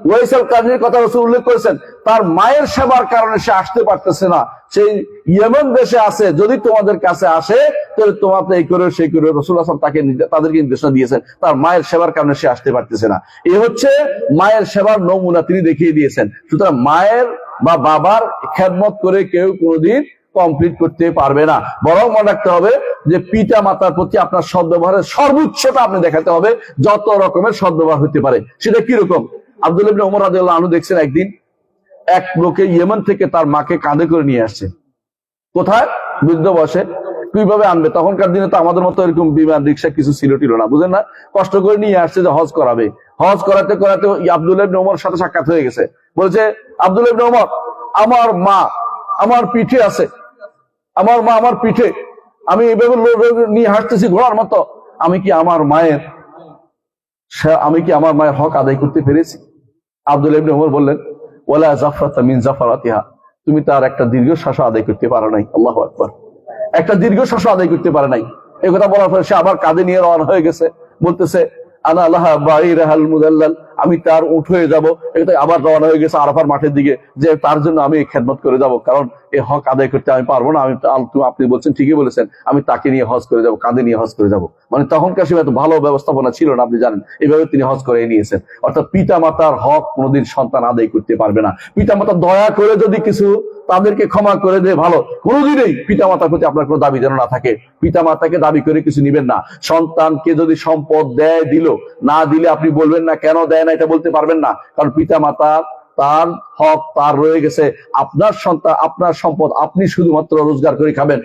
ওয়াইস আল কারনীর কথা রাসূল উল্লেখ করেছেন। তার মায়ের সেবার কারণে সে আসতে পারতেছে না, সেই ইয়েমেন দেশে আছে, যদি তোমাদের কাছে আসে তাহলে তোমাকে এই করে সেই করে। রাসূলুল্লাহ সাল্লাল্লাহু আলাইহি ওয়াসাল্লাম তাদেরকে নির্দেশনা দিয়েছেন, তার মায়ের সেবার কারণে সে আসতে পারতেছে না। এই হচ্ছে মায়ের সেবার নমুনা তিনি দেখিয়ে দিয়েছেন। সুতরাং মায়ের বা বাবার খেদমত করে কেউ কোনোদিন কমপ্লিট করতে পারবে না। বরং মনে রাখতে হবে যে পিতা মাতার প্রতি আপনার সদ্ব্যবহারের সর্বোচ্চটা আপনি দেখাতে হবে, যত রকমের সদ্ব্যবহার হতে পারে। সেটা কিরকম? আব্দুল্লাহ ইবনে ওমর রাদিয়াল্লাহু আনহু দেখছেন একদিন এক লোকে ইয়েমেন থেকে তার মাকে কাঁধে করে নিয়ে আসছে। কোথায়? বৃদ্ধ বয়সে। কিভাবে আনবে? তখনকার দিনে তো আমাদের মতো এরকম বিমান রিক্সা কিছু ছিল না, বুঝেন না? কষ্ট করে নিয়ে আসছে যে হজ করাবে। হজ করাতে করাতে আব্দুল্লাহ ইবনে ওমর সাথে সাক্ষাৎ হয়ে গেছে। বলছে, আব্দুল্লাহ ইবনে ওমর, আমার মা আমার পিঠে আছে, আমার মা আমার পিঠে, আমি এইভাবে নিয়ে হাঁটতেছি ঘোড়ার মতো, আমি কি আমার মায়ের হক আদায় করতে পেরেছি? আব্দুল্লাহ ইবনে ওমর বললেন, ওয়ালা জাফরাতা মিন জাফরাতিহা, তুমি তার একটা দীর্ঘশ্বাস আদায় করতে পারো নাই। আল্লাহু আকবার, একটা দীর্ঘশ্বাস আদায় করতে পারে নাই। এই কথা বলার পরে সে আবার কাঁধে নিয়ে রওনা হয়ে গেছে, বলতেছে, আনা লাহা বাঈরাহাল মুদাল্লাল, আমি তার উঠ হয়ে যাবো। এটা আবার রওনা হয়ে গেছে আরাফার মাঠের দিকে, যে তার জন্য আমি খেদমত করে যাব, কারণ এই হক আদায় করতে আমি পারবো না। আপনি বলছেন, ঠিকই বলেছেন, আমি তাকে নিয়ে হজ করে যাব, কাঁধে নিয়ে হজ করে যাব। মানে তখনকার সময় এত ভালো ব্যবস্থাপনা ছিল না, আপনি জানেন। এইভাবে তিনি হজ করে নিয়েছেন। অর্থাৎ পিতা মাতার হক কোনোদিন সন্তান আদায় করতে পারবে না। পিতা মাতা দয়া করে যদি কিছু তাদেরকে ক্ষমা করে দেয় ভালো, কোনোদিনই পিতা মাতার প্রতি আপনার কোনো দাবি যেন না থাকে। পিতা মাতাকে দাবি করে কিছু নিবেন না। সন্তানকে যদি সম্পদ দেয়, দিল, না দিলে আপনি বলবেন না কেন দেয় না, এটা বলতে পারবেন না। কারণ পিতা মাতা তার হক তার রয়ে গেছে। আপনার সন্তান, আপনার সম্পদ, আপনি শুধুমাত্র রোজগার করে খাবেন।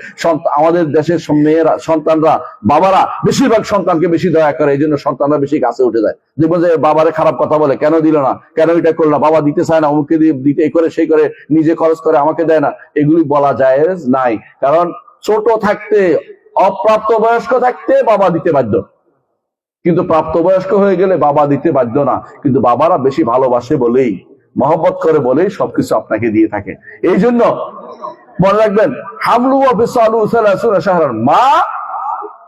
আমাদের দেশের মেয়েরা, সন্তানরা, বাবারা বেশিরভাগ সন্তানকে বেশি দয়া করে, এই জন্য সন্তানরা বেশি কাছে উঠে যায়। দেখবো যে বাবারে খারাপ কথা বলে, কেন দিল না, কেন এটা করলো, বাবা দিতে চায় না, অমুকে দিয়ে দিতে, এই করে সেই করে, নিজে খরচ করে আমাকে দেয় না, এগুলি বলা জায়েজ নাই। কারণ ছোট থাকতে, অপ্রাপ্ত বয়স্ক থাকতে বাবা দিতে বাধ্য, কিন্তু প্রাপ্তবয়স্ক হয়ে গেলে বাবা দিতে বাধ্য না। কিন্তু বাবারা বেশি ভালোবাসে বলেই, মহব্বত করে বলেই সবকিছু আপনাকে দিয়ে থাকে। এই জন্য মনে রাখবেন, হামলু ওয়া ফিসালু সালাসুনা শাহরান, মা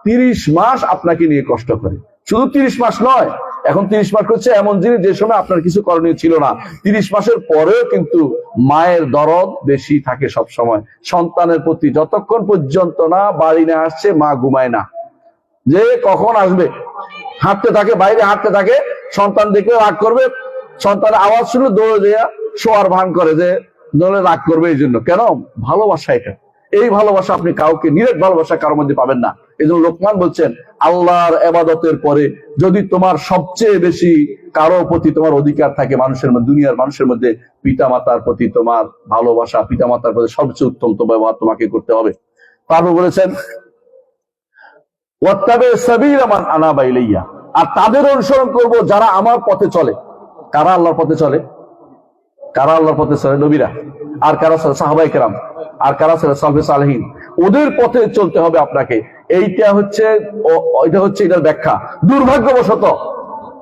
30 মাস আপনাকে নিয়ে কষ্ট করে। শুধু 30 মাস নয়, এখন 30 মাস হচ্ছে এমন জিনিস যে সময় আপনার কিছু করণীয় ছিল না। 30 মাসের পরেও কিন্তু মায়ের দরদ বেশি থাকে সব সময় সন্তানের প্রতি। যতক্ষণ পর্যন্ত না বাড়ি না আসছে, মা ঘুমায় না, যে কখন আসবে। হাঁটতে থাকে, বাইরে হাঁটতে থাকে, সন্তান দেখলে রাগ করবে, সন্তানের আওয়াজ শুনে দৌড়ে দেয়া শোয়ার ভান করে, যে দৌড়ে রাগ করবে। এই জন্য কেন? ভালোবাসা এটা। এই ভালোবাসা আপনি কাউকে, নিরেট ভালোবাসা কারোর মধ্যে পাবেন না। এই জন্য লোকমান বলছেন, আল্লাহর ইবাদতের পরে যদি তোমার সবচেয়ে বেশি কারো প্রতি তোমার অধিকার থাকে মানুষের মধ্যে, দুনিয়ার মানুষের মধ্যে, পিতা মাতার প্রতি তোমার ভালোবাসা, পিতা মাতার প্রতি সবচেয়ে উত্তম তো ব্যবহার তোমাকে করতে হবে। তারপর বলেছেন, ওয়াত্তাবে সাবিলা মান আনাবা ইলাইয়া, আর তাদের অনুসরণ করব যারা আমার পথে চলে। কারা আল্লাহর পথে চলে? কারা আল্লাহর পথে চলে? নবীরা। আর কারা চলে? সাহাবায়ে কেরাম। আর কারা চলে? সালফে সালেহিন। ওদের পথে চলতে হবে আপনাকে। এটা হচ্ছে এটার ব্যাখ্যা।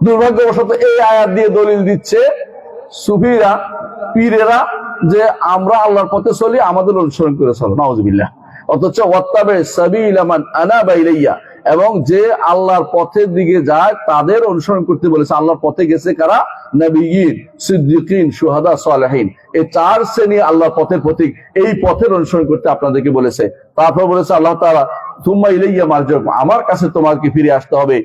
দুর্ভাগ্যবশত এই আয়াত দিয়ে দলিল দিচ্ছে সুফিরা, পীরেরা, যে আমরা আল্লাহর পথে চলি, আমাদের অনুসরণ করে চলো। নাউজুবিল্লাহ। অথচ ওয়াত্তাবে সাবিলা মান আনাবা ইলাইয়া, এবং যে আল্লাহর পথের দিকে যায় তাদের অনুসরণ করতে বলেছে। আল্লাহর পথে গেছে কারা? নবিয়্যিন, সিদ্দিকিন, শুহাদা, সালেহিন। এই 4 শ্রেণী আল্লাহর পথের প্রতীক। এই পথের অনুসরণ করতে আপনাদেরকে বলেছে। তারপর বলেছে আল্লাহ তাআলা, তুম্মা ইলাইয়া মারজিউকুম, আমার কাছে তোমাকে ফিরে আসতে হবে।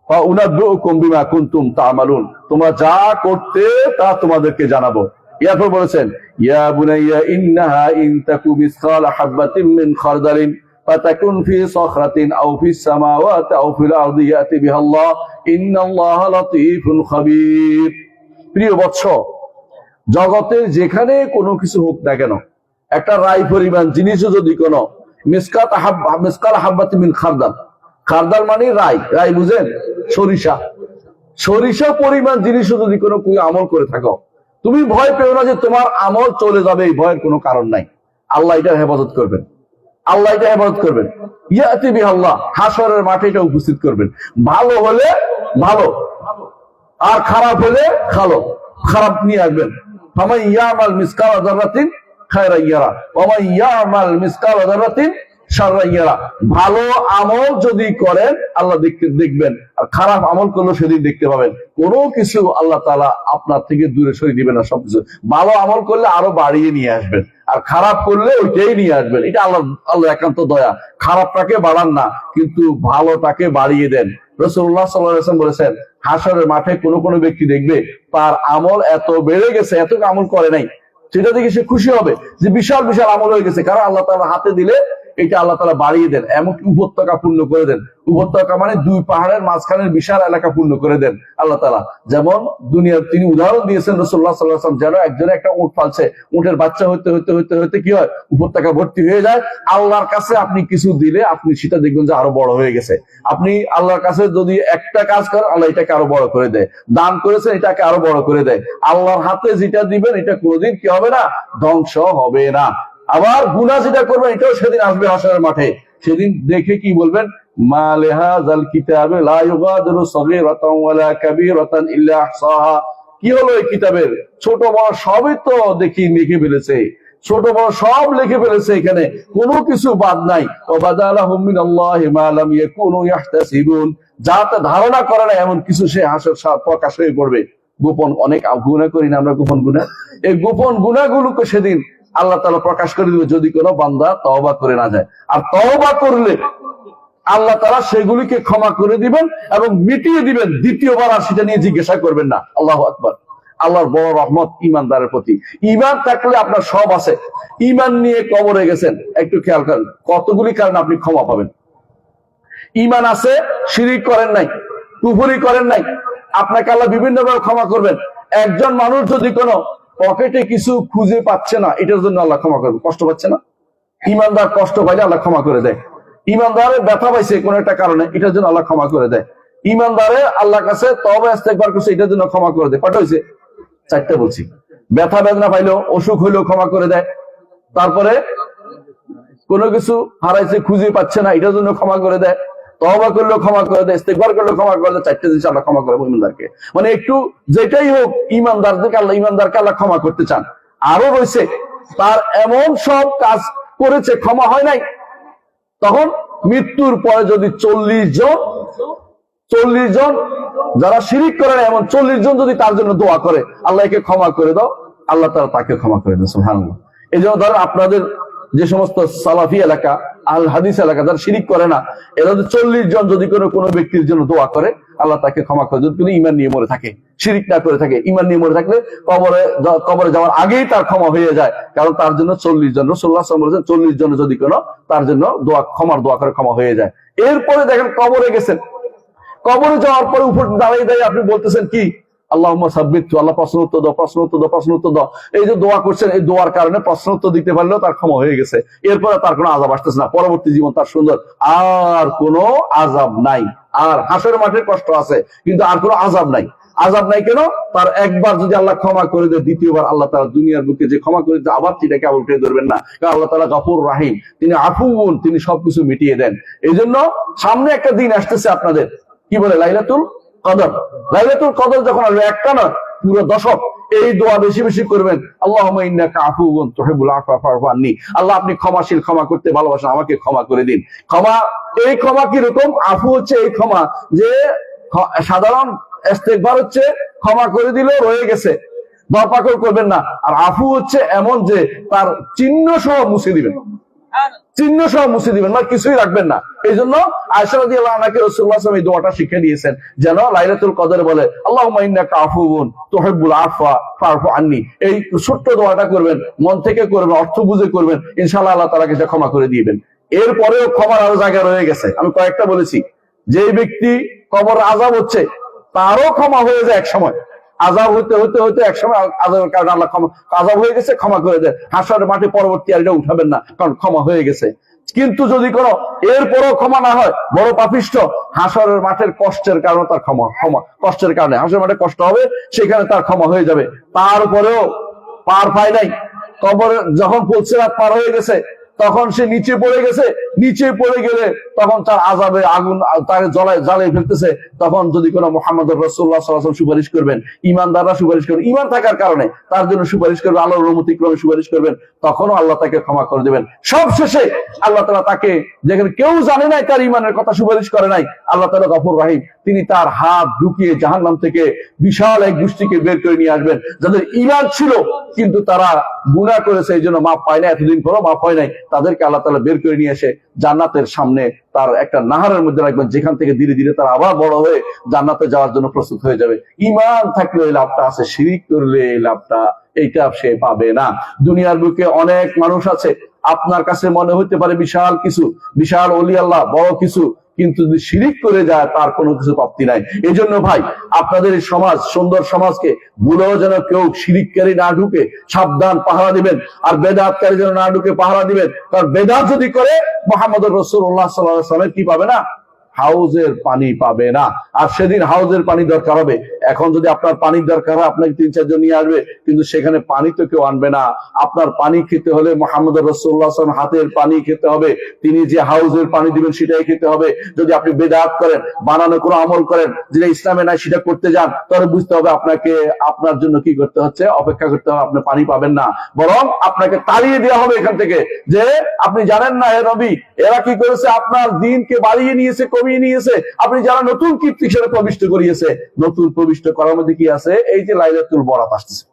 ফাউনাব্বিউকুম বিমা কুনতুম তা'মালুন, তোমরা যা করতে তা তোমাদেরকে জানাবো। এরপর বলেছেন, ইয়া বুনাইয়া ইন্নাহা ইন তাকু মিসকালা হাববাতিন মিন খারদালিন ফাতাকুন ফি সাখরাতিন আও ফিস সামাওয়াতি আও ফিল আরদি ইয়াতি বিহাল্লাহ ইন্নাল্লাহা লাতীফুন খাবীর। প্রিয় বৎস, জগতের যেখানে কোনো কিছু হোক না কেন, একটা রাই পরিমাণ জিনিসও যদি কোনো মিসকাল হাববাতিন মিন খারদাল, খারদাল মানে রাই, রাই বুঝেন? সরিষা পরিমাণ জিনিসও যদি কোনো আমল করে থাকো, তুমি ভয় পেও না যে তোমার আমল চলে যাবে। এই ভয়ের কোনো কারণ নাই। আল্লাহ এটার হেফাজত করবেন। আল্লাহ এটা হেফাজত করবেন। ইয়াতি বিহাল্লাহ, হাসরের মাঠে এটা উপস্থিত করবেন। ভালো হলে ভালো, আর খারাপ হলে খারাপ নিয়ে আসবেন। ফামান ইয়ামাল মিসকালা যাররাতিন খায়রান ইয়ারা ওয়া মান ইয়ামাল মিসকালা যাররাতিন শাররান ইয়ারা। ভালো আমল যদি করেন আল্লাহ দেখবেন, আর খারাপ আমল করলেও সেদিন দেখতে পাবেন। কোনো কিছু আল্লাহ তাআলা আপনার থেকে দূরে সরিয়ে দিবেন না। সবকিছু ভালো আমল করলে আরো বাড়িয়ে নিয়ে আসবেন, আর খারাপ করলে ওইটাই নিয়ে আসবেন। এটা আল্লাহ একান্ত দয়া। খারাপটাকে বাড়ান না, কিন্তু ভালোটাকে বাড়িয়ে দেন। রাসূলুল্লাহ সাল্লাল্লাহু আলাইহি ওয়াসাল্লাম বলেছেন, হাসরের মাঠে কোনো ব্যক্তি দেখবে তার আমল এত বেড়ে গেছে, এত আমল করে নাই, সেটা দেখে সে খুশি হবে যে বিশাল বিশাল আমল হয়ে গেছে। কারণ আল্লাহ তাআলা হাতে দিলে এটা আল্লাহ তাআলা বাড়িয়ে দেন, এমনকি উপত্যকা পূর্ণ করে দেন। উপত্যকা মানে দুই পাহাড়ের মাঝখানের বিশাল এলাকা পূর্ণ করে দেন আল্লাহ তাআলা। যেমন দুনিয়ার তিনি উদাহরণ দিয়েছেন রাসূলুল্লাহ সাল্লাল্লাহু আলাইহি ওয়াসাল্লাম, যেন একজনে একটা উট পালছে, উটের বাচ্চা হইতে হইতে হইতে হইতে কি হয়, উপত্যকা ভর্তি হয়ে যায়। আল্লাহর কাছে আপনি কিছু দিলে আপনি সেটা দেখবেন যে আরো বড় হয়ে গেছে। আপনি আল্লাহর কাছে যদি একটা কাজ করেন, আল্লাহ এটাকে আরো বড় করে দেয়। দান করেছেন, এটাকে আরো বড় করে দেয়। আল্লাহর হাতে যেটা দিবেন এটা কোনোদিন কি হবে না, ধ্বংস হবে না। আবার গুনাহ যেটা করবেন এটাও সেদিন আসবে হাসরের মাঠে। সেদিন দেখে কি বলবেন, মা লিহাযাল কিতাবে লা ইউগাদিরু সগীরাতান ওয়ালা কাবীরাতান ইল্লা আহসাহা। কি হলো এই কিতাবের, ছোট বড় সবই তো দেখি লিখে ফেলেছে, ছোট বড় সব লিখে ফেলেছে, এখানে কোনো কিছু বাদ নাই। ওয়াবাদালাহুম মিনাল্লাহি মা লাম ইয়াকুনু ইয়াহতাসিবুন, যাতে ধারণা করে না এমন কিছু সে হাসর প্রকাশ হয়ে পড়বে। গোপন অনেক গুনাহ করি না আমরা, গোপন গুনাহ, এই গোপন গুনাহগুলোকে সেদিন আল্লাহ তাআলা প্রকাশ করে দিবে, যদি কোনো বান্দা তওবা করে না যায়। আর তওবা করলে আল্লাহ তাআলা সেগুলিকে ক্ষমা করে দিবেন এবং মিটিয়ে দিবেন, দ্বিতীয়বার আর সেটা নিয়ে জিজ্ঞাসা করবেন না। আল্লাহু আকবার। আল্লাহর বড় রহমত ইমানদারের প্রতি। ইমান থাকলে আপনার সব আছে। ইমান নিয়ে কবরে গেছেন, একটু খেয়াল করেন কতগুলি কারণে আপনি ক্ষমা পাবেন। ইমান আছে, শিরিক করেন নাই, কুফরি করেন নাই, আপনাকে আল্লাহ বিভিন্ন ভাবে ক্ষমা করবেন। একজন মানুষ যদি কোনো পকেটে কিছু খুঁজে পাচ্ছে না, এটার জন্য আল্লাহ ক্ষমা করবে। কষ্ট পাচ্ছে না, ইমানদার কষ্ট পাইলে আল্লাহ ক্ষমা করে দেয়। ইমানদারের ব্যথা পাইছে কোন একটা কারণে, এটার জন্য আল্লাহ ক্ষমা করে দেয়। ইমানদারে আল্লাহর কাছে তওবা ইস্তেগফার করছে, এটার জন্য ক্ষমা করে দেয়। কত হয়েছে? 4টা বলছি। ব্যথা বেদনা পাইলো, অসুখ হইলেও ক্ষমা করে দেয়। তারপরে কোনো কিছু হারাইছে, খুঁজে পাচ্ছে না, এটার জন্য ক্ষমা করে দেয়। তওবা করলেও ক্ষমা করে দেয়, ইস্তেগফার করলেও ক্ষমা করে দেয়। 4টা জিনিস আল্লাহ ক্ষমা করে ইমানদারকে। মানে একটু যেটাই হোক, ইমানদারকে আল্লাহ ক্ষমা করতে চান। আরো রয়েছে তার এমন সব কাজ করেছে ক্ষমা হয় নাই, তখন মৃত্যুর পরে যদি 40 জন যারা শিরিক করে না, এমন 40 জন যদি তার জন্য দোয়া করে, আল্লাহকে ক্ষমা করে দাও, আল্লাহ তাআলা তাকে ক্ষমা করে দেন। সুবহানাল্লাহ। এই জন্য ধরেন আপনাদের যে সমস্ত সালাফি এলাকা, আল হাদিস এলাকা, যারা শিরিক করে না, এরা 40 জন যদি কোনো ব্যক্তির জন্য দোয়া করে, আল্লাহ তাকে ক্ষমা করে, যদি কোনো ঈমান নিয়ে মরে থাকে, শিরিক না করে থাকে। ঈমান নিয়ে মরে থাকলে কবরে যাওয়ার আগেই তার ক্ষমা হয়ে যায়, কারণ তার জন্য 40 জন, রাসূলুল্লাহ সাল্লাল্লাহু আলাইহি ওয়াসাল্লাম বলেছেন 40 জন যদি কোনো তার জন্য ক্ষমার দোয়া করে ক্ষমা হয়ে যায়। এরপরে দেখেন কবরে গেছেন, কবরে যাওয়ার পরে উপর দাঁড়িয়ে আপনি বলতেছেন কি, আল্লাহুম্মা সাব্বিতু, আল্লাহ প্রশ্ন উত্তর দাও, প্রশ্ন উত্তর দাও, প্রশ্ন উত্তর দাও। এই যে দোয়া করছেন, এই দোয়ার কারণে প্রশ্ন উত্তর দিতে পারলেও তার ক্ষমা হয়ে গেছে। এরপরে তার কোনো আযাব আসতেছে না, পরবর্তী জীবন তার সুন্দর, আর কোনো আযাব নাই। আর হাসরের মাঠের কষ্ট আছে, কিন্তু আর কোনো আযাব নাই। আযাব নাই কেন? তার একবার যদি আল্লাহ ক্ষমা করে দেয়, দ্বিতীয়বার আল্লাহ তাআলা দুনিয়ার বুকে যে ক্ষমা করে দেয়, আবার সেটাকে আবার উঠে ধরবেন না। কারণ আল্লাহ তাআলা গফুর রাহিম, তিনি আফুউন, তিনি সবকিছু মিটিয়ে দেন। এই জন্য সামনে একটা দিন আসতেছে আপনাদের, কি বলে, লাইলাতুল কদর। লাইলাতুল কদর যখন আসবে, একটা না পুরো দশক এই দোয়া বেশি বেশি করবেন, আল্লাহুম্মা ইন্নাকা আফুউন তুহিব্বুল আফওয়া ফা'ফু আন্নী। আল্লাহ আপনি ক্ষমাশীল, ক্ষমা করতে ভালোবাসেন, আমাকে ক্ষমা করে দিন। ক্ষমা, এই ক্ষমা কি রকম? আফু হচ্ছে এই ক্ষমা যে সাধারণ ইস্তেগফার হচ্ছে ক্ষমা করে দিলেও রয়ে গেছে, দরপাকড় করবেন না। আর আফু হচ্ছে এমন যে তার চিহ্ন সহ মুছে দিবেন, চিহ্ন সহ মুছে দিবেন, মানে কিছুই রাখবেন না। এই জন্য আয়েশা রাদিয়াল্লাহু আনহাকে রাসূলুল্লাহ সাল্লাল্লাহু আলাইহি ওয়াসাল্লাম এই দোয়াটা শিখিয়ে দিয়েছেন, যেন লাইলাতুল কদরে বলে আল্লাহুম্মা ইন্নাকা আফুউন তুহিব্বুল আফওয়া ফা'ফু আন্নী। এই ছোট্ট দোয়াটা করবেন, মন থেকে করবেন, অর্থ বুঝে করবেন, ইনশাআল্লাহ আল্লাহ তাআলা সেটা ক্ষমা করে দিবেন। এরপরেও ক্ষমার আরো জায়গা রয়ে গেছে, আমি কয়েকটা বলেছি। যে ব্যক্তি কবর আযাব হচ্ছে, তারও ক্ষমা হয়ে যায় এক সময়। আযাব হতে হতে হতে এক সময় আযাবের কারণে আল্লাহ ক্ষমা, আযাব হয়ে গেছে, ক্ষমা করে দেয়। হাসরের মাঠে পরবর্তী আর এটা উঠাবেন না, কারণ ক্ষমা হয়ে গেছে। কিন্তু যদি কোনো এরপরও ক্ষমা না হয়, বড় পাপিষ্ঠ, হাসরের মাঠের কষ্টের কারণে তার ক্ষমা, কষ্টের কারণে হাসরের মাঠে কষ্ট হবে, সেখানে তার ক্ষমা হয়ে যাবে। তারপরেও পার পায় নাই, কবরে যখন ফুলসিরাত পার হয়ে গেছে, তখন সে নিচে পড়ে গেছে, নিচে পড়ে গেলে তখন তার আযাবে আগুন তাকে জ্বালিয়ে ফেলতেছে। তখন যদি কোনো মুহাম্মদুর রাসূলুল্লাহ সাল্লাল্লাহু আলাইহি ওয়াসাল্লাম সুপারিশ করবেন, ঈমানদাররা সুপারিশ করবেন, ঈমান থাকার কারণে তার জন্য সুপারিশ করবেন, আল্লাহর রহমতি ক্রমে সুপারিশ করবেন, তখনও আল্লাহ তাকে ক্ষমা করে দেবেন। সবশেষে আল্লাহ তাআলা তাকে, যেখানে কেউ জানে নাই তার ঈমানের কথা, সুপারিশ করে নাই, আল্লাহ তাআলা গফুর রাহিম, তিনি তার হাত ঢুকিয়ে জাহান্নাম থেকে বিশাল এক গোষ্ঠীকে বের করে নিয়ে আসবেন, যাদের ঈমান ছিল কিন্তু তারা গুনাহ করেছে, এই জন্য মাফ পায় না, এতদিন পরও মাফ হয় নাই। তাদেরকে আল্লাহ তাআলা বের করে নিয়ে এসে জান্নাতের সামনে তার একটা নাহারের মধ্যে রাখবেন, যেখান থেকে ধীরে ধীরে তারা আবার বড় হয়ে জান্নাতে যাওয়ার জন্য প্রস্তুত হয়ে যাবে। ঈমান থাকলে এই লাভটা আছে, শিরিক করলে এই লাভটা, এইটা সে পাবে না। দুনিয়ার বুকে অনেক মানুষ আছে, আপনার কাছে মনে হতে পারে বিশাল কিছু, বিশাল ওলি আল্লাহ, বড় কিছু, কিন্তু যদি শিরিক করে যায় তার কোনো কিছু প্রাপ্তি নাই। এই জন্য ভাই, আপনাদের এই সমাজ, সুন্দর সমাজকে ভুলেও যেন কেউ শিরিককারী না ঢুকে সাবধান, পাহারা দিবেন। আর বেদাতকারী যেন না ঢুকে পাহারা দিবেন। কারণ বেদাত যদি করে মুহাম্মদ রাসূলুল্লাহ সাল্লাল্লাহু আলাইহি ওয়াসাল্লাম কি পাবে না? হাউজের পানি পাবে না। আর সেদিন হাউজের পানি দরকার হবে। এখন যদি আপনার পানির দরকার হয়, আপনাকে 3-4 জন নিয়ে আসবে, কিন্তু সেখানে পানি তো কেউ আনবে না। আপনার পানি খেতে হলে মুহাম্মদ রাসূলুল্লাহ সাল্লাল্লাহু আলাইহি ওয়াসাল্লাম হাতের পানি খেতে হবে। তিনি যে হাউজের পানি দিবেন সেটাই খেতে হবে। যদি আপনি বেদাত করেন, বানানো কোনো আমল করেন যেটা ইসলামে নাই, সেটা করতে যান, তাহলে বুঝতে হবে আপনাকে, আপনার জন্য কি করতে হচ্ছে, অপেক্ষা করতে হবে। আপনি পানি পাবেন না, বরং আপনাকে তাড়িয়ে দেওয়া হবে এখান থেকে, যে আপনি জানেন না হে নবী, এরা কি করেছে, আপনার দিনকে বাড়িয়ে নিয়েছে, কমিয়ে নিয়েছে। আপনি যারা নতুন কীর্তি হিসেবে প্রবিষ্ট করিয়েছে, নতুন প্রবিষ্ট করার মধ্যে কি আছে? এই যে লাইলাতুল বরাত আসতেছে,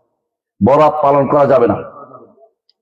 বরাত পালন করা যাবে না।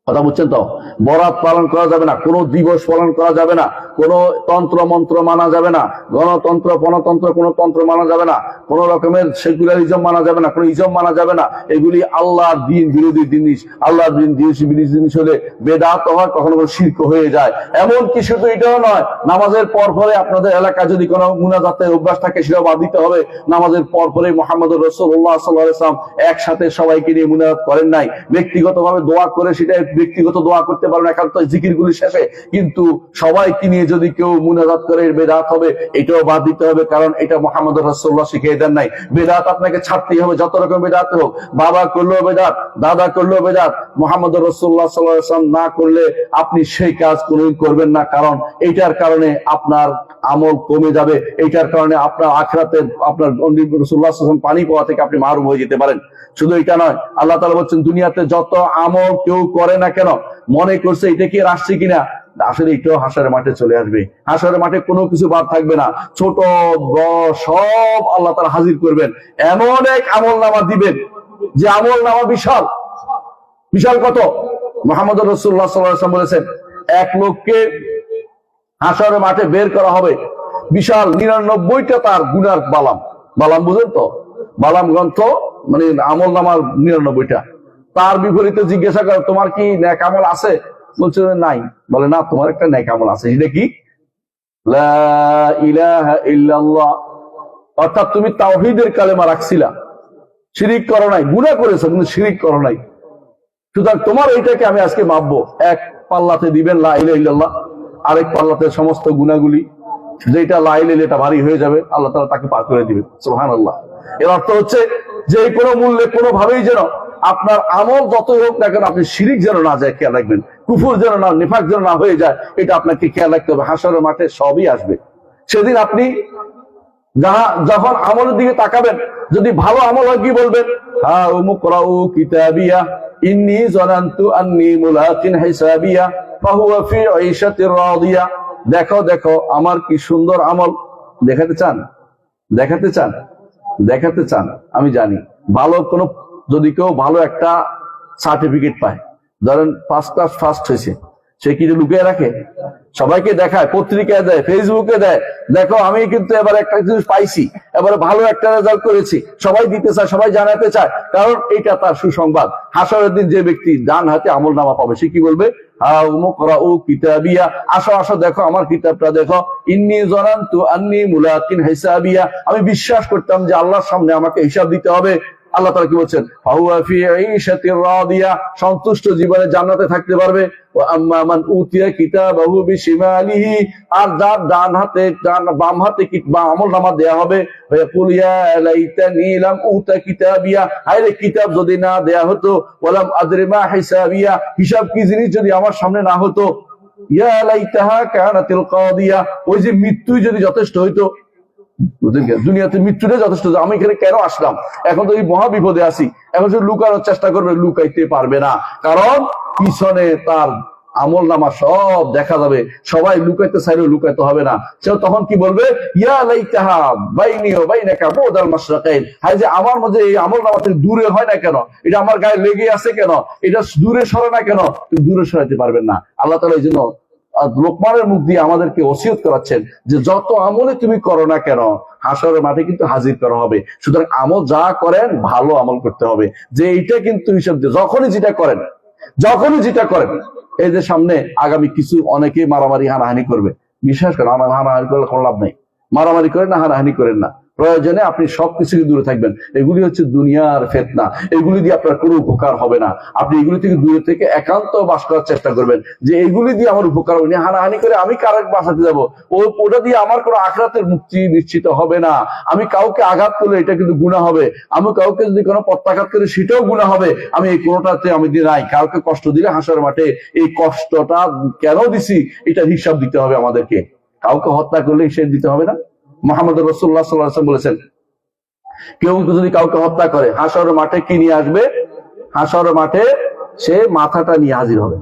কথা বুঝছেন তো? বরাত পালন করা যাবে না, কোনো দিবস পালন করা যাবে না, কোনো তন্ত্র মন্ত্র মানা যাবে না, গণতন্ত্র গণতন্ত্র কোনো তন্ত্র মানা যাবে না, কোন রকমের সেকুলারিজম মানা যাবে না, কোনো ইজম মানা যাবে না। এগুলি আল্লাহর দিন বিরোধী জিনিস। আল্লাহর দিন বিরোধী জিনিস হলে বেদাত হয়, কখনো কখনো শিরক হয়ে যায়। এমনকি শুধু এটাও নয়, নামাজের পর পরে আপনাদের এলাকায় যদি কোনো মুনাজাতের অভ্যাস থাকে, সেটাও বাদ দিতে হবে। নামাজের পর পরে মুহাম্মদুর রাসূলুল্লাহ সাল্লাল্লাহু আলাইহি ওয়াসাল্লাম একসাথে সবাইকে নিয়ে মুনাজাত করেন নাই। ব্যক্তিগতভাবে দোয়া করে সেটা ব্যক্তিগত দোয়া করতে পারেন একান্ত জিকিরগুলি শেষে, কিন্তু সবাইকে নিয়ে যদি কেউ মুনাজাত করে বেদাত হবে, এটাও বাদ দিতে হবে। কারণ এটা মুহাম্মদুর রাসূলুল্লাহ শিখিয়ে দেন নাই। বেদাত আপনাকে ছাড়তেই হবে, যত রকম বেদাত হোক। বাবা করলেও বেদাত, দাদা করলেও বেদাত। মুহাম্মদুর রাসূলুল্লাহ সাল্লাল্লাহু আলাইহি ওয়াসাল্লাম না করলে আপনি সেই কাজ কোনোদিন করবেন না। কারণ এইটার কারণে আপনার আমল কমে যাবে, এইটার কারণে আপনার আখিরাতে আপনার রাসূলুল্লাহ সাল্লাল্লাহু আলাইহি ওয়াসাল্লাম পানি পাওয়া থেকে আপনি মাহরুম হয়ে যেতে পারেন। শুধু এটা নয়, আল্লাহ তাআলা বলছেন, দুনিয়াতে যত আমল কেউ করে না কেন, মনে করছে এটা কি আসছে কিনা, আসলে এটাও হাসরের মাঠে চলে আসবে। হাসরের মাঠে কোনো কিছু বাদ থাকবে না, ছোট বড় সব আল্লাহ তাআলা হাজির করবেন। এমন এক আমল নামা দিবেন যে আমল নামা বিশাল। বিশাল কত? মুহাম্মদ রাসূলুল্লাহ সাল্লাল্লাহু আলাইহি ওয়াসাল্লাম বলেছেন, এক লোককে হাসরের মাঠে বের করা হবে, বিশাল 99টা তার গুনার বালাম। বালাম বুঝেন তো? বালাম গ্রন্থ মানে আমল নামার 99টা। তার বিপরীতে জিজ্ঞাসা করে, তোমার কি নেক আমল আছে? বলছে নাই। বলে না, তোমার একটা নেক আমল আছে। সেটা কি? লা ইলাহা ইল্লাল্লাহ। অর্থাৎ তুমি তাওহীদের কালেমা রাখছিলা, শিরিক করো নাই। গুনাহ করেছো কিন্তু শিরিক করো নাই। সুতরাং তোমার এইটাকে আমি আজকে মাপবো। এক পাল্লাতে দিবেন লা ইলাহা ইল্লাল্লাহ, আরেক পাল্লাতে সমস্ত গুনাহগুলি। যেটা লা ইলাহা ইল্লাল্লাহ এটা ভারী হয়ে যাবে, আল্লাহ তাআলা তাকে পার করে দিবেন। সুবহানাল্লাহ। এর অর্থ হচ্ছে যে কোনো মূল্যে কোনোভাবেই যেন আপনার আমল যতই হোক না কেন, আপনি শিরিক যেন না যায় খেয়াল রাখবেন, কুফর যেন না, নিফাক যেন না হয়ে যায়, এটা আপনাকে খেয়াল রাখতে হবে। হাসরের মাঠে সবই আসবে। সেদিন আপনি যখন আমলের দিকে তাকাবেন, যদি ভালো আমল হয় কি বলবেন? হা উমুকরাউ কিতাবিয়া ইন্নী যানানতু আন্নী মুলাকিন হিসাবিয়া ফাহুয়া ফি আইশাতির রাদিয়া। দেখো দেখো আমার কি সুন্দর আমল। দেখাতে চান? দেখাতে চান? দেখাতে চান? আমি জানি ভালো কোনো, যদি কেউ ভালো একটা সার্টিফিকেট পায়, ধরেন ফার্স্ট ক্লাস ফার্স্ট হয়েছে, সে কি লুকিয়ে রাখে? সবাইকে দেখায়, পত্রিকায় দেয়, ফেসবুকে দেয়, দেখো আমি কিন্তু এবার একটা জিনিস পাইছি, এবারে ভালো একটা রেজাল্ট করেছি। সবাই দিতে চায়, সবাই জানাতে চায়, কারণ এটা তার সুসংবাদ। হাসরের দিন যে ব্যক্তি ডান হাতে আমল নামা পাবে, সে কি বলবে? কিতাবিয়া, আসো আসো দেখো আমার কিতাবটা দেখো। ইন্নী যানানতু আন্নী মুলাকিন হিসাবিয়া, আমি বিশ্বাস করতাম যে আল্লাহর সামনে আমাকে হিসাব দিতে হবে। আল্লাহ তাআলা কি বলছেন? ফাহুয়া ফি আইশাতির রাদিয়া, সন্তুষ্ট জীবনে জান্নাতে থাকতে পারবে। ওয়া আম্মা মান উতিয়া কিতাবাহু বিশিমালিহি, আর যার ডান হাতে বাম হাতে আমলনামা দেয়া হবে, ইয়াকুল ইয়া লাইতানি লাম উতা কিতাবিয়া, আরে কিতাব যদি না দেয়া হতো, ওয়ালাম আদরি মা হিসাবিয়া, হিসাব কি জিনিস যদি আমার সামনে না হতো, ইয়া লাইতাহা কানাতিল কাদিয়া, ওই যে মৃত্যুই যদি যথেষ্ট হইতো। দুনিয়াতে মৃত্যুটা যথেষ্ট, আমি এখানে কেন আসলাম? এখন তো এই মহা বিপদে আছি, এখন সে লুকানোর চেষ্টা করবে, লুকাইতে পারবে না, কারণ পিছনে তার আমল নামা সব দেখা যাবে। সবাই লুকাইতে চাইলেও লুকাইতে হবে না। সে তখন কি বলবে? ইয়া লাইতাহা বাইনি ওয়া বাইনাকা বুদাল মাশরাকাইন, হায় যে আমার মধ্যে এই আমল নামা থেকে দূরে হয় না কেন, এটা আমার গায়ে লেগে আছে কেন, এটা দূরে সরে না কেন? তুমি দূরে সরাইতে পারবেন না। আল্লাহ তাআলা এই জন্য লোকমানের মুখ দিয়ে আমাদেরকে ওসিয়ত করাচ্ছেন যে যত আমলে তুমি করো না কেন, হাসরের মাঠে কিন্তু হাজির করা হবে। সুতরাং আমল যা করেন ভালো আমল করতে হবে, যে এইটা কিন্তু হিসাব দিয়ে যখনই যেটা করেন, যখনই যেটা করেন, এই যে সামনে আগামী কিছু অনেকেই মারামারি হানাহানি করবে, বিশ্বাস করেন আমার হানাহানি করলে কোনো লাভ নেই। মারামারি করেন না, হানাহানি করেন না, প্রয়োজনে আপনি সবকিছু দূরে থাকবেন। এগুলি হচ্ছে দুনিয়ার ফিতনা, এগুলি দিয়ে আপনার কোনো উপকার হবে না। আপনি এগুলি থেকে দূরে থেকে একান্ত বাস করার চেষ্টা করবেন, যে এগুলি দিয়ে আমার উপকার হবে না। হানাহানি করে আমি কারো বাসাতে যাবো, ওটা দিয়ে আমার কোনো আখিরাতের মুক্তি নিশ্চিত হবে না। আমি কাউকে আঘাত করলে এটা কিন্তু গুনাহ হবে, আমি কাউকে যদি কোনো প্রত্যাঘাত করি সেটাও গুনাহ হবে। আমি এই কোনোটাতে আমি নাই। কাউকে কষ্ট দিলে হাসর মাঠে এই কষ্টটা কেন দিছি এটা হিসাব দিতে হবে আমাদেরকে। কাউকে হত্যা করলে হিসেব দিতে হবে না? মুহাম্মদ রাসূলুল্লাহ সাল্লাল্লাহু আলাইহি ওয়াসাল্লাম বলেছেন, কেউ যদি কাউকে হত্যা করে হাসর মাঠে কি নিয়ে আসবে? হাসর মাঠে সে মাথাটা নিয়ে হাজির হবে।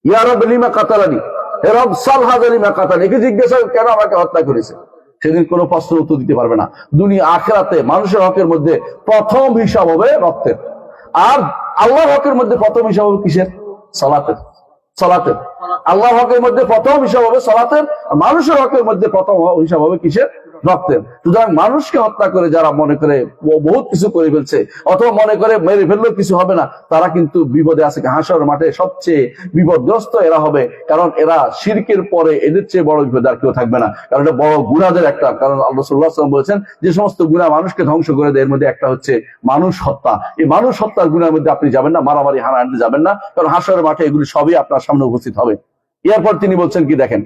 ইয়া রাব্বি লিমা কাতালানি, হে রব সাল হাযা লিমা কাতালানি, একে জিজ্ঞাসা কেন আমাকে হত্যা করেছে? সেদিন কোনো প্রশ্ন উত্তর দিতে পারবে না। দুনিয়া আখিরাতে মানুষের হকের মধ্যে প্রথম হিসাব হবে রক্তের, আর আল্লাহর হকের মধ্যে প্রথম হিসাব হবে কিসের? সালাতের। সালাতের। আল্লাহর হকের মধ্যে প্রথম হিসাব হবে সালাতের, মানুষের হকের মধ্যে প্রথম হিসাব হবে কিসের? রক্তের। সুতরাং মানুষকে হত্যা করে যারা মনে করে বহুত কিছু করে ফেলছে, অথবা মনে করে মেরে ফেললেও কিছু হবে না, তারা কিন্তু বিপদে আছে। হাসর মাঠে সবচেয়ে বিপদগ্রস্ত এরা হবে, কারণ এরা শিরকের পরে এদের চেয়ে বড় বিপদ আর কেউ থাকবে না। কারণ এটা বড় গুনাহের একটা, কারণ আল্লাহ রাসূলুল্লাহ সাল্লাল্লাহু আলাইহি ওয়াসাল্লাম বলেছেন যে সমস্ত গুনাহ মানুষকে ধ্বংস করে দেয়, এর মধ্যে একটা হচ্ছে মানুষ হত্যা। এই মানুষ হত্যার গুনাহের মধ্যে আপনি যাবেন না, মারামারি হানাহানিতে যাবেন না, কারণ হাসরের মাঠে এগুলি সবই আপনার সামনে উপস্থিত হবে। এরপর তিনি বলছেন কি দেখেন,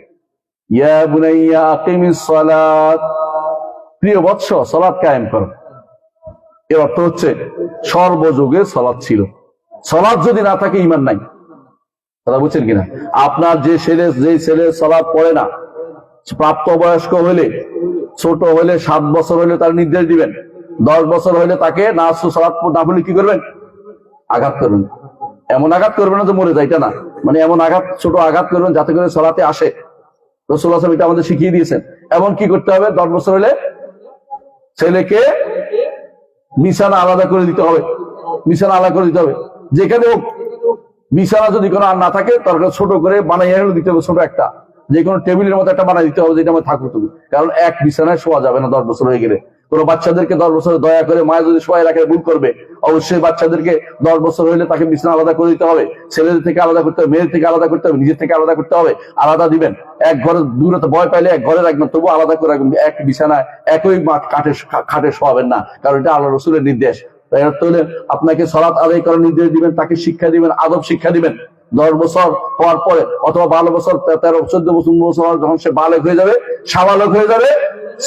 ইয়া বুনাইয়া আকিমিস সালাত, প্রিয় বৎস সালাত কায়েম করো। এর অর্থ হচ্ছে সর্বযুগে সালাত ছিল, সালাত যদি না থাকে ঈমান নাই। কথা বুঝছেন কিনা? আপনার যে ছেলে সালাত পড়ে না, প্রাপ্তবয়স্ক হলে, ছোট হলে, 7 বছর হলে তার নির্দেশ দিবেন, 10 বছর হলে তাকে সালাত না পড়লে কি করবেন? আঘাত করবেন। এমন আঘাত করবেন না যে মরে যায়, এটা না, মানে এমন আঘাত, ছোট আঘাত করবেন যাতে করে সালাতে আসে। রাসূলুল্লাহ সাল্লাল্লাহু আলাইহি ওয়াসাল্লাম এটা আমাদের শিখিয়ে দিয়েছেন। এমন কি করতে হবে? 10 বছর হলে ছেলেকে বিছানা আলাদা করে দিতে হবে, বিছানা আলাদা করে দিতে হবে। যেখানে বিছানা যদি কোনো আর না থাকে, তার ছোট করে বানাইয়া দিতে হবে, ছোট একটা যে কোনো টেবিলের মতো একটা বানাই দিতে হবে, যেটা আমার থাকুক তুমি। কারণ এক বিছানায় শোয়া যাবে না 10 বছর হয়ে গেলে। কোনো বাচ্চাদেরকে 10 বছরে দয়া করে মায়ের যদি শোয়া রাখে ভুল করবে, অবশ্যই বাচ্চাদেরকে 10 বছর হইলে তাকে বিছানা আলাদা করে দিতে হবে। ছেলেদের থেকে আলাদা করতে হবে, মেয়েদের থেকে আলাদা করতে হবে, নিজের থেকে আলাদা করতে হবে, আলাদা দিবেন। এক ঘরে দূরত্ব ভয় পাইলে এক ঘরে রাখবেন, তবুও আলাদা করে রাখবেন। এক বিছানায় একই খাটে শোয়াবেন না, কারণ এটা আল্লাহ রাসূলের নির্দেশ। তাই অর্থ হলে আপনাকে সালাত আদায় করার নির্দেশ দিবেন, তাকে শিক্ষা দিবেন, আদব শিক্ষা দিবেন। 10 বছর হওয়ার পরে অথবা 12 বছর, 13, 14 বছর, 15 বছর যখন সে বালেগ হয়ে যাবে, সাবালক হয়ে যাবে,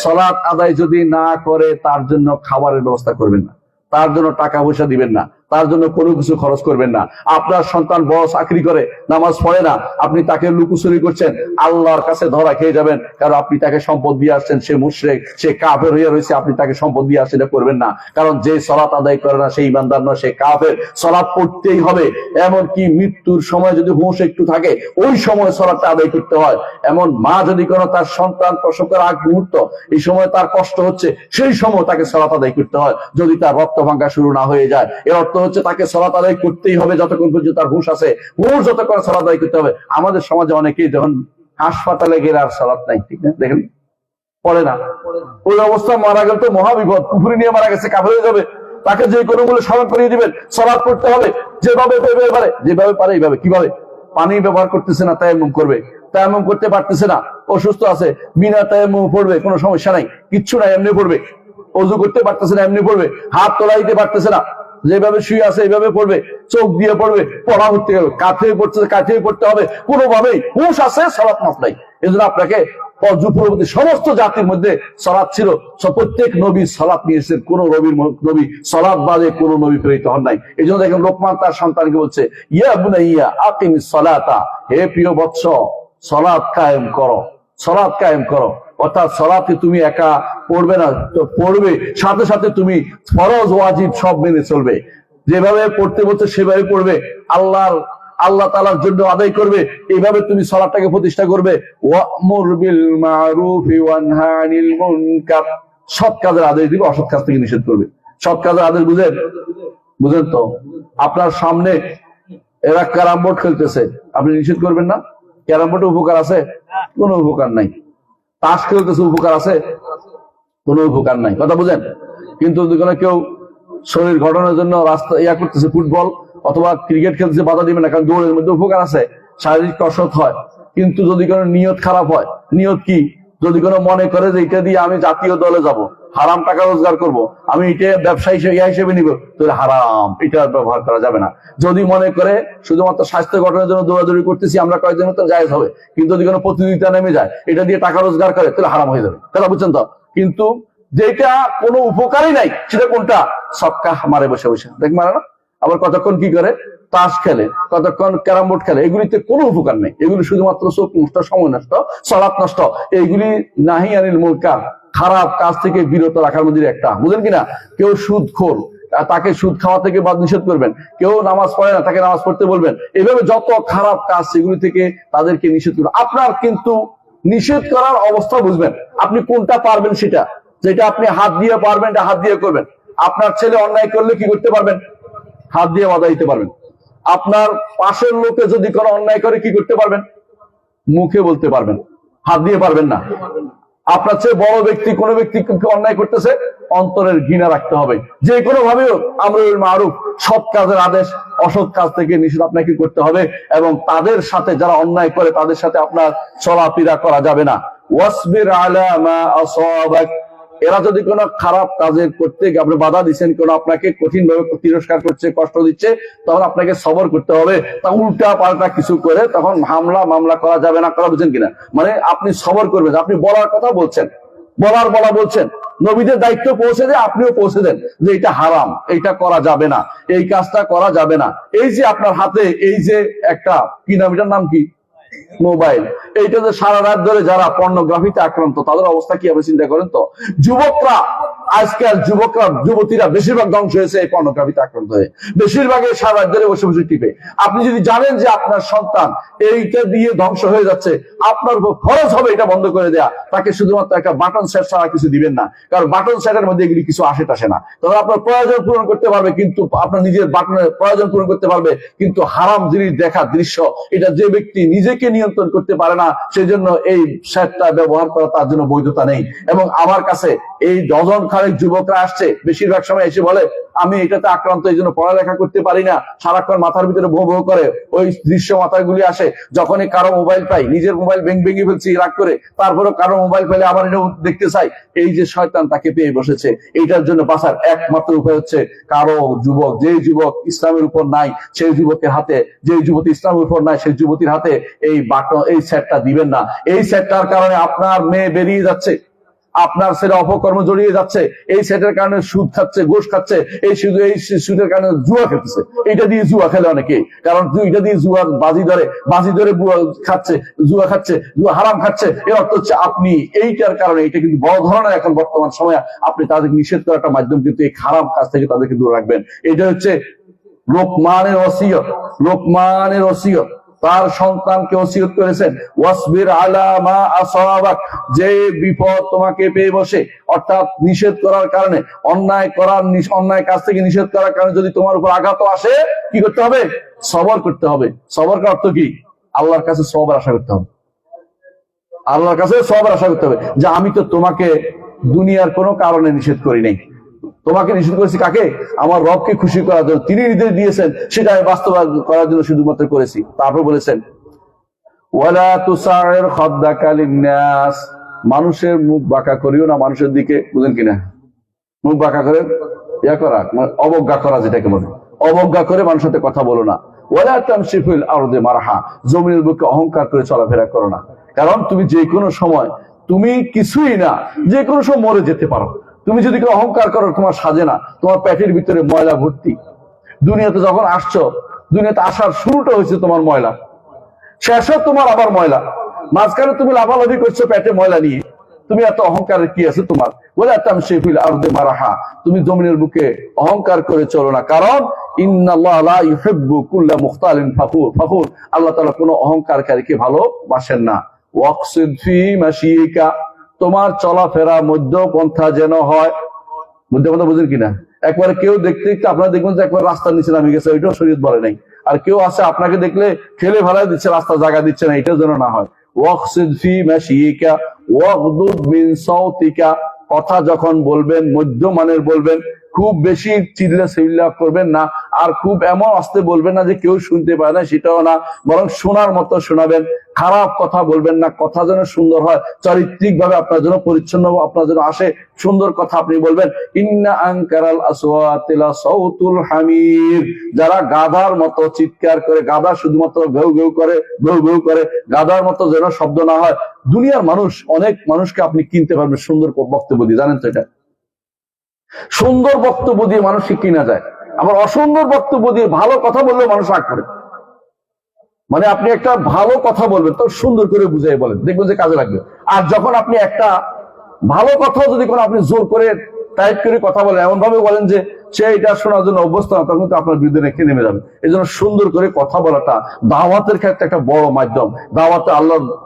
সালাত আদায় যদি না করে তার জন্য খাবারের ব্যবস্থা করবেন না, তার জন্য টাকা পয়সা দিবেন না, তার জন্য কোনো কিছু খরচ করবেন না। আপনার সন্তান বড় চাকরি করে, নামাজ পড়ে না, আপনি তাকে লুকোচুরি করছেন, আল্লাহর কাছে ধরা খেয়ে যাবেন। কারণ আপনি তাকে সম্পদ দিয়ে আসছেন, সে মুশরিক, সে কাফের হয়ে রয়েছে, আপনি তাকে সম্পদ দিয়ে আসছেন, এটা করবেন না। কারণ যে সালাত আদায় করে না সে ঈমানদার নয়, সে কাফের। সালাত পড়তেই হবে, এমনকি মৃত্যুর সময় যদি হুঁশ একটু থাকে ওই সময় সালাতটা আদায় করতে হয়। এমন মা যদি কোনো তার সন্তান প্রসবের আগ মুহূর্ত, এই সময় তার কষ্ট হচ্ছে, সেই সময় তাকে সালাত আদায় করতে হয়, যদি তার রক্ত ভাঙা শুরু না হয়ে যায়। এর অর্থ হচ্ছে তাকে সালাত আদায় করতেই হবে যতক্ষণ পর্যন্ত তার হুঁশ আছে, হুঁশ যতক্ষণ সালাত আদায় করতে হবে। আমাদের সমাজে অনেকেই যখন হাসপাতালে গেলে আর সালাত নাই, ঠিক না, দেখেন পড়ে না, ওই অবস্থা মারা গেল তো মহাবিপদ, কুফরি নিয়ে মারা গেছে, কাফের হয়ে যাবে। তাকে যে কোনো বলে স্মরণ করিয়ে দিবেন, সালাত পড়তে হবে যেভাবে পারে এইভাবে। কিভাবে? পানি ব্যবহার করতেছে না, তায়াম্মুম করবে। তায়াম্মুম করতে পারতেছে না, অসুস্থ আছে, বিনা তায়াম্মুম পড়বে, কোনো সমস্যা নাই, কিচ্ছু নাই, এমনি পড়বে। ওযু করতে পারতেছে না, এমনি পড়বে। হাত তোলা দিতে পারতেছে না, যেভাবে শুয়ে আছে এইভাবে পড়বে, চোখ দিয়ে পড়বে। পড়া হতে গেল কাঁথে পড়তেছে, কাঁথে পড়তে হবে, কোনোভাবেই হুঁশ আছে, সালাত মাফ নাই। এই জন্য আপনাকে পূর্ববর্তী সমস্ত জাতির মধ্যে সালাত ছিল, প্রত্যেক নবী সালাত নিয়েছেন, কোন নবী সালাত বাদে কোন নবী প্রেরিত হন নাই। এই জন্য দেখেন লোকমান তার সন্তানকে বলছে, ইয়া বুনাইয়া আকিমিস সালাতা, হে প্রিয় বৎস সালাত কায়েম করো, সালাত কায়েম করো। অর্থাৎ সালাতকে তুমি একা পড়বে না, তো পড়বে, সাথে সাথে তুমি ফরজ ওয়াজিব সব মেনে চলবে। যেভাবে পড়তে বলছে সেভাবে পড়বে, আল্লাহ তাআলার জন্য আদায় করবে। এইভাবে তুমি সালাতটাকে প্রতিষ্ঠা করবে। ওয়া'মুর বিল মা'রুফি ওয়ানহা আনিল মুনকার, সৎ কাজের আদেশ দিবে, অসৎ কাজ থেকে নিষেধ করবে। সৎ কাজের আদেশ বুঝেন তো? আপনার সামনে এরা ক্যারাম বোর্ড খেলতেছে, আপনি নিষেধ করবেন না? ক্যারাম বোর্ডে উপকার আছে? কোনো উপকার নাই। তাস খেলতেছে, উপকার আছে? কোনো উপকার নাই। কথা বুঝেন? কিন্তু কেউ শরীর গঠনের জন্য রাস্তা করতেছে, ফুটবল, অথবা ক্রিকেট খেলতে বাধা দিবেন না, কারণ দৌড়ের মধ্যে উপকার আছে, শারীরিক কসরত হয়। কিন্তু যদি কোনো নিয়ত খারাপ হয়, নিয়ত কি, যদি কোনো মনে করে যে এটা দিয়ে আমি জাতীয় দলে যাব, হারাম টাকা রোজগার করব, আমি এটা ব্যবসা হিসেবে নিব, তাহলে হারাম, এটা ব্যবহার করা যাবে না। যদি মনে করে শুধুমাত্র স্বাস্থ্য গঠনের জন্য দৌড়াদৌড়ি করতেছি আমরা কয়েকদিনের তো জায়েজ হবে, কিন্তু যদি কোনো প্রতিযোগিতা নেমে যায় এটা দিয়ে টাকা রোজগার করে, তাহলে হারাম হয়ে যাবে। কথা বুঝছেন তো? কিন্তু যেটা কোনো উপকারই নাই সেটা কোনটা? সক্কা মারে বসে বসে, দেখ মারে না, আবার কতক্ষণ কি করে, তাস খেলে, কতক্ষণ ক্যারাম বোর্ড খেলে, এগুলিতে কোনো উপকার নেই। এগুলি শুধুমাত্র চোখ নষ্ট, সময় নষ্ট, সালাত নষ্ট। এইগুলি নাহি আনিল মুনকার, খারাপ কাজ থেকে বিরত রাখার মধ্যে একটা, বুঝলেন কিনা? কেউ সুদখোর, তাকে সুদ খাওয়া থেকে বাদ নিষেধ করবেন। কেউ নামাজ পড়ে না, তাকে নামাজ পড়তে বলবেন। এইভাবে যত খারাপ কাজ সেগুলি থেকে তাদেরকে নিষেধ করবেন। আপনার কিন্তু নিষেধ করার অবস্থা বুঝবেন, আপনি কোনটা পারবেন সেটা। যেটা আপনি হাত দিয়ে পারবেন এটা হাত দিয়ে করবেন। আপনার ছেলে অন্যায় করলে কি করতে পারবেন? হাত দিয়ে বাধা দিতে পারবেন। আপনার পাশের লোকে যদি কোনো অন্যায় করে কি করতে পারবেন? মুখে বলতে পারবেন, হাত দিয়ে পারবেন না। আপনার চেয়ে বড় ব্যক্তি কোনো ব্যক্তি অন্যায় করতেছে, অন্তরের ঘৃণা রাখতে হবে। যে কোনো ভাবেও আমরুল মারুফ, সৎ কাজের আদেশ, অসৎ কাজ থেকে নিষেধ আপনাকে করতে হবে। এবং তাদের সাথে যারা অন্যায় করে তাদের সাথে আপনার চলাফেরা করা যাবে না। ওয়াসবির আলা মা আসাবাক, এরা যদি কোনো খারাপ কাজের করতে আপনি বাধা দিচ্ছেন, কোনো আপনাকে কঠিন ভাবে তিরস্কার করছে, কষ্ট দিচ্ছে, তখন আপনাকে সবর করতে হবে। তা উল্টা পাল্টা কিছু করে তখন হামলা মামলা করা যাবে না। করা বুঝছেন কিনা? মানে আপনি সবর করবেন, আপনি বলার কথা বলছেন, বলা বলছেন, নবীদের দায়িত্ব পৌঁছে দেয়, আপনিও পৌঁছে দেন যে এটা হারাম, এইটা করা যাবে না, এই কাজটা করা যাবে না। এই যে আপনার হাতে এই যে একটা কি নাম, এটার নাম কি, মোবাইল, এইটা যে সারা রাত ধরে যারা পর্নোগ্রাফিতে আক্রান্ত তাদের অবস্থা কি আপনি চিন্তা করেন তো? যুবকরা, আজকাল যুবতীরা বেশিরভাগ ধ্বংস হয়েছে এই পর্নোগ্রাফিতে আক্রান্ত হয়ে, বেশিরভাগই সারা রাত ধরে বসে বসে টিপে। আপনি যদি জানেন যে আপনার সন্তান এইটা দিয়ে ধ্বংস হয়ে যাচ্ছে, আপনার উপর খরচ হবে এটা বন্ধ করে দেয়া। তাকে শুধুমাত্র একটা বাটন সেট ছাড়া কিছু দিবেন না, কারণ বাটন সেটের মধ্যে এগুলি কিছু আসে না। তখন আপনার প্রয়োজন পূরণ করতে পারবে, কিন্তু আপনার নিজের বাটনের প্রয়োজন পূরণ করতে পারবে, কিন্তু হারাম জিনিস দেখার দৃশ্য, এটা যে ব্যক্তি নিজেকে নিয়ন্ত্রণ করতে পারে না, সেই জন্য এই সেটটা ব্যবহার করা তার জন্য বৈধতা নেই। এবং আমার কাছে এই ডজন খানেক যুবকরা আসছে, বেশিরভাগ সময় এসে বলে আমি এটাতে আক্রান্ত, এই জন্য পড়ালেখা করতে পারি না, সারাক্ষণ মাথার ভিতরে ভো ভো করে ওই দৃশ্য মাথাগুলি আসে। যখনই কারো মোবাইল পাই, নিজের মোবাইল ভেঙে ফেলছি রাগ করে, তারপরে কারো মোবাইল পেলে আবার এটা দেখতে চাই। এই যে শয়তান তাকে পেয়ে বসেছে, এইটার জন্য বাঁচার একমাত্র উপায় হচ্ছে কারো যুবক, যে যুবক ইসলামের উপর নাই সেই যুবকের হাতে, যে যুবতী ইসলামের উপর নাই সেই যুবতীর হাতে এই বাটন, এই সেটটা দিবেন না। এই সেটটার কারণে আপনার মেয়ে বেরিয়ে যাচ্ছে, আপনার ছেলে অপকর্ম জড়িয়ে যাচ্ছে, এই সেটের কারণে সুদ খাচ্ছে, ঘুষ খাচ্ছে, এই সুদের কারণে জুয়া খেতেছে। এটা দিয়ে জুয়া খেলে অনেকে, কারণ এটা দিয়ে জুয়া বাজি ধরে জুয়া খাচ্ছে, জুয়া হারাম খাচ্ছে। এর অর্থ হচ্ছে আপনি এইটার কারণে, এটা কিন্তু বড় ধরনের এখন বর্তমান সময়ে আপনি তাদেরকে নিষেধ করার একটা মাধ্যম, কিন্তু এই খারাপ কাজ থেকে তাদেরকে দূরে রাখবেন। এটা হচ্ছে লোকমানের ওসিয়ত। তার সন্তানকে ওসিয়ত করেছেন, ওয়াসবির আলা মা আসাবাক, যে বিপদ তোমাকে পেয়ে বসে, অর্থাৎ নিষেধ করার কারণে, অন্যায় কাজ থেকে নিষেধ করার কারণে যদি তোমার উপর আঘাত আসে, কি করতে হবে? সবর করতে হবে। সবর করার অর্থ কি? আল্লাহর কাছে সবর আশা করতে হবে। আল্লাহর কাছে সবর আশা করতে হবে যে আমি তো তোমাকে দুনিয়ার কোনো কারণে নিষেধ করি নাই, তোমাকে নিষেধ করেছি কাকে? আমার রবকে খুশি করার জন্য, তিনি নির্দেশ দিয়েছেন, সেটা আমি বাস্তবায়ন করার জন্য শুধুমাত্র করেছি। তারপর বলেছেন ওয়ালা তুসাইর খাদ্দাকা লিন্নাস, মানুষের মুখ বাঁকা করিও না মানুষের দিকে, বুঝেন কিনা? মুখ বাঁকা করে করা, অবজ্ঞা করা, যেটাকে বলে অবজ্ঞা করে মানুষের সাথে কথা বলো না। ওয়ালা তামশি ফিল আরদি মারহা, জমিনের বুকে অহংকার করে চলাফেরা করো না, কারণ তুমি যে কোনো সময়, তুমি কিছুই না, যে কোনো সময় মরে যেতে পারো। তুমি যদি কেউ অহংকার করো, তোমার সাজে না, তোমার পেটের ভিতরে ময়লা ভর্তি। দুনিয়াতে যখন আসছো, দুনিয়াতে আসার শুরুটা হয়েছে তোমার ময়লা, শেষও তোমার আবার ময়লা, মাঝখানে তুমি লাফালাফি করছো পেটে ময়লা নিয়ে। তুমি এত অহংকারের কি আছে তোমার? বলে তামশি ফিল আরদি মারহা, তুমি জমিনের বুকে অহংকার করে চলো না, কারণ ইন্নাল্লাহা লা ইউহিব্বু কুল্লা মুখতালিন ফাখুর, আল্লাহ তাআলা কোনো অহংকারকারীকে ভালোবাসেন না। ওয়াকসিদ ফি মাশিকা, তোমার চলাফেরা মধ্যপন্থা যেন হয়। মধ্যপন্থা বুঝেন কিনা? একবার কেউ দেখতে দেখতে আপনারা দেখবেন যে একবার রাস্তার নিচে নামে গেছে, ওইটাও শরীয়ত বলে নাই। আর কেউ আছে আপনাকে দেখলে ঠেলে ফেলাই দিচ্ছে, রাস্তা জায়গা দিচ্ছে না, এটাও যেন না হয়। ওয়াকসিদ ফি মাশিকা ওয়াগদুদ মিন সাউতিকা, কথা যখন বলবেন মধ্যমানের বলবেন, খুব বেশি চিল্লা চিল্লা করবেন না, আর খুব এমন আস্তে বলবেন না যে কেউ শুনতে পায় না, সেটাও না, বরং শোনার মতো শোনাবেন। খারাপ কথা বলবেন না, কথা যেন সুন্দর হয়, চারিত্রিক ভাবে আপনার জন্য পরিচ্ছন্ন আপনার জন্য আসে, সুন্দর কথা আপনি বলবেন। ইন্না আনকারাল আসওয়াতি লা সাউতুল হামির, যারা গাধার মতো চিৎকার করে, গাধা শুধুমাত্র ঘেউ ঘেউ করে, ঘেউ ঘেউ করে, গাধার মতো যেন শব্দ না হয়। দুনিয়ার মানুষ, অনেক মানুষকে আপনি কিনতে পারবেন সুন্দর বক্তব্য দিয়ে, জানেন তো এটা? সুন্দর বক্তব্য দিয়ে মানুষকে কিনা যায়, আবার অসুন্দর বক্তব্য দিয়ে ভালো কথা বললেও মানুষ রাগ করে। মানে আপনি একটা ভালো কথা বলবেন তো সুন্দর করে বুঝাই বলেন, দেখবেন যে কাজে লাগবে। আর যখন আপনি একটা ভালো কথা যদি কোনো আপনি জোর করে টাইপ করে কথা বলেন, এমন ভাবে বলেন যে সে এটা শোনার জন্য অভ্যস্ত না, তখন তো আপনার বিরুদ্ধে রেখে নেমে যাবে। এই জন্য সুন্দর করে কথা বলাটা দাওয়াতের ক্ষেত্রে একটা বড় মাধ্যম। দাওয়াতে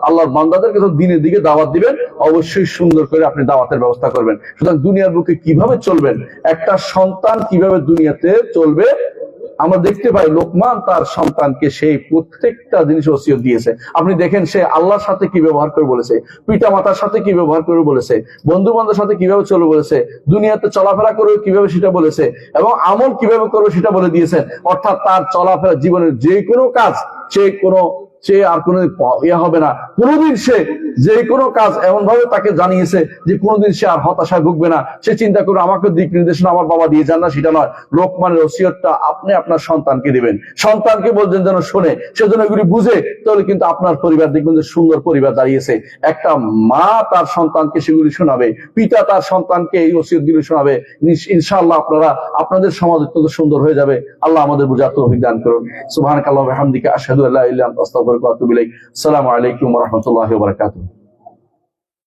আল্লাহর বান্দাদেরকে তো দিনের দিকে দাওয়াত দিবেন, অবশ্যই সুন্দর করে আপনি দাওয়াতের ব্যবস্থা করবেন। সুতরাং দুনিয়ার বুকে কিভাবে চলবেন, একটা সন্তান কিভাবে দুনিয়াতে চলবে, আমরা দেখতে পাই লোকমান তার সন্তানকে সেই প্রত্যেকটা জিনিস ওসিয়ত দিয়েছে। আপনি দেখেন সে আল্লাহর সাথে কি ব্যবহার করে বলেছে, পিতা মাতার সাথে কি ব্যবহার করে বলেছে, বন্ধু বান্ধবের সাথে কিভাবে চলবে বলেছে, দুনিয়াতে চলাফেরা করবে কিভাবে সেটা বলেছে, এবং আমল কিভাবে করবে সেটা বলে দিয়েছেন। অর্থাৎ তার চলাফেরা জীবনের যে কোনো কাজ সে আর কোনো ইয়ে হবে না, কোনোদিন সে যে কোনো কাজ এমন ভাবে তাকে জানিয়েছে যে কোনোদিন সে আর হতাশায় ভুগবে না। সে চিন্তা করবে আমাকে দিক নির্দেশনা আমার বাবা দিয়ে যান না, সেটা নয়। লোকমানের ওসিয়তটা আপনি আপনার সন্তানকে দিবেন, সন্তানকে বলছেন যেন শোনে, সে যেন এগুলি বুঝে, তাহলে কিন্তু আপনার পরিবার দেখবেন যে সুন্দর পরিবার দাঁড়িয়েছে। একটা মা তার সন্তানকে সেগুলি শোনাবে, পিতা তার সন্তানকে এই ওসিয়তগুলি শোনাবে, ইনশাআল্লাহ আপনাদের সমাজ অত্যন্ত সুন্দর হয়ে যাবে। আল্লাহ আমাদের বুঝার তৌফিক দান করুন। সুবহানাকাল্লাহু ওয়া বিহামদিকা আশহাদু আল্লা ইলাহা ইল্লা আনতা আস্তাগফিরুকা ওয়া আতুবু ইলাইক। আসসালামু আলাইকুম ওয়া রাহমাতুল্লাহি ওয়া বারাকাতুহু।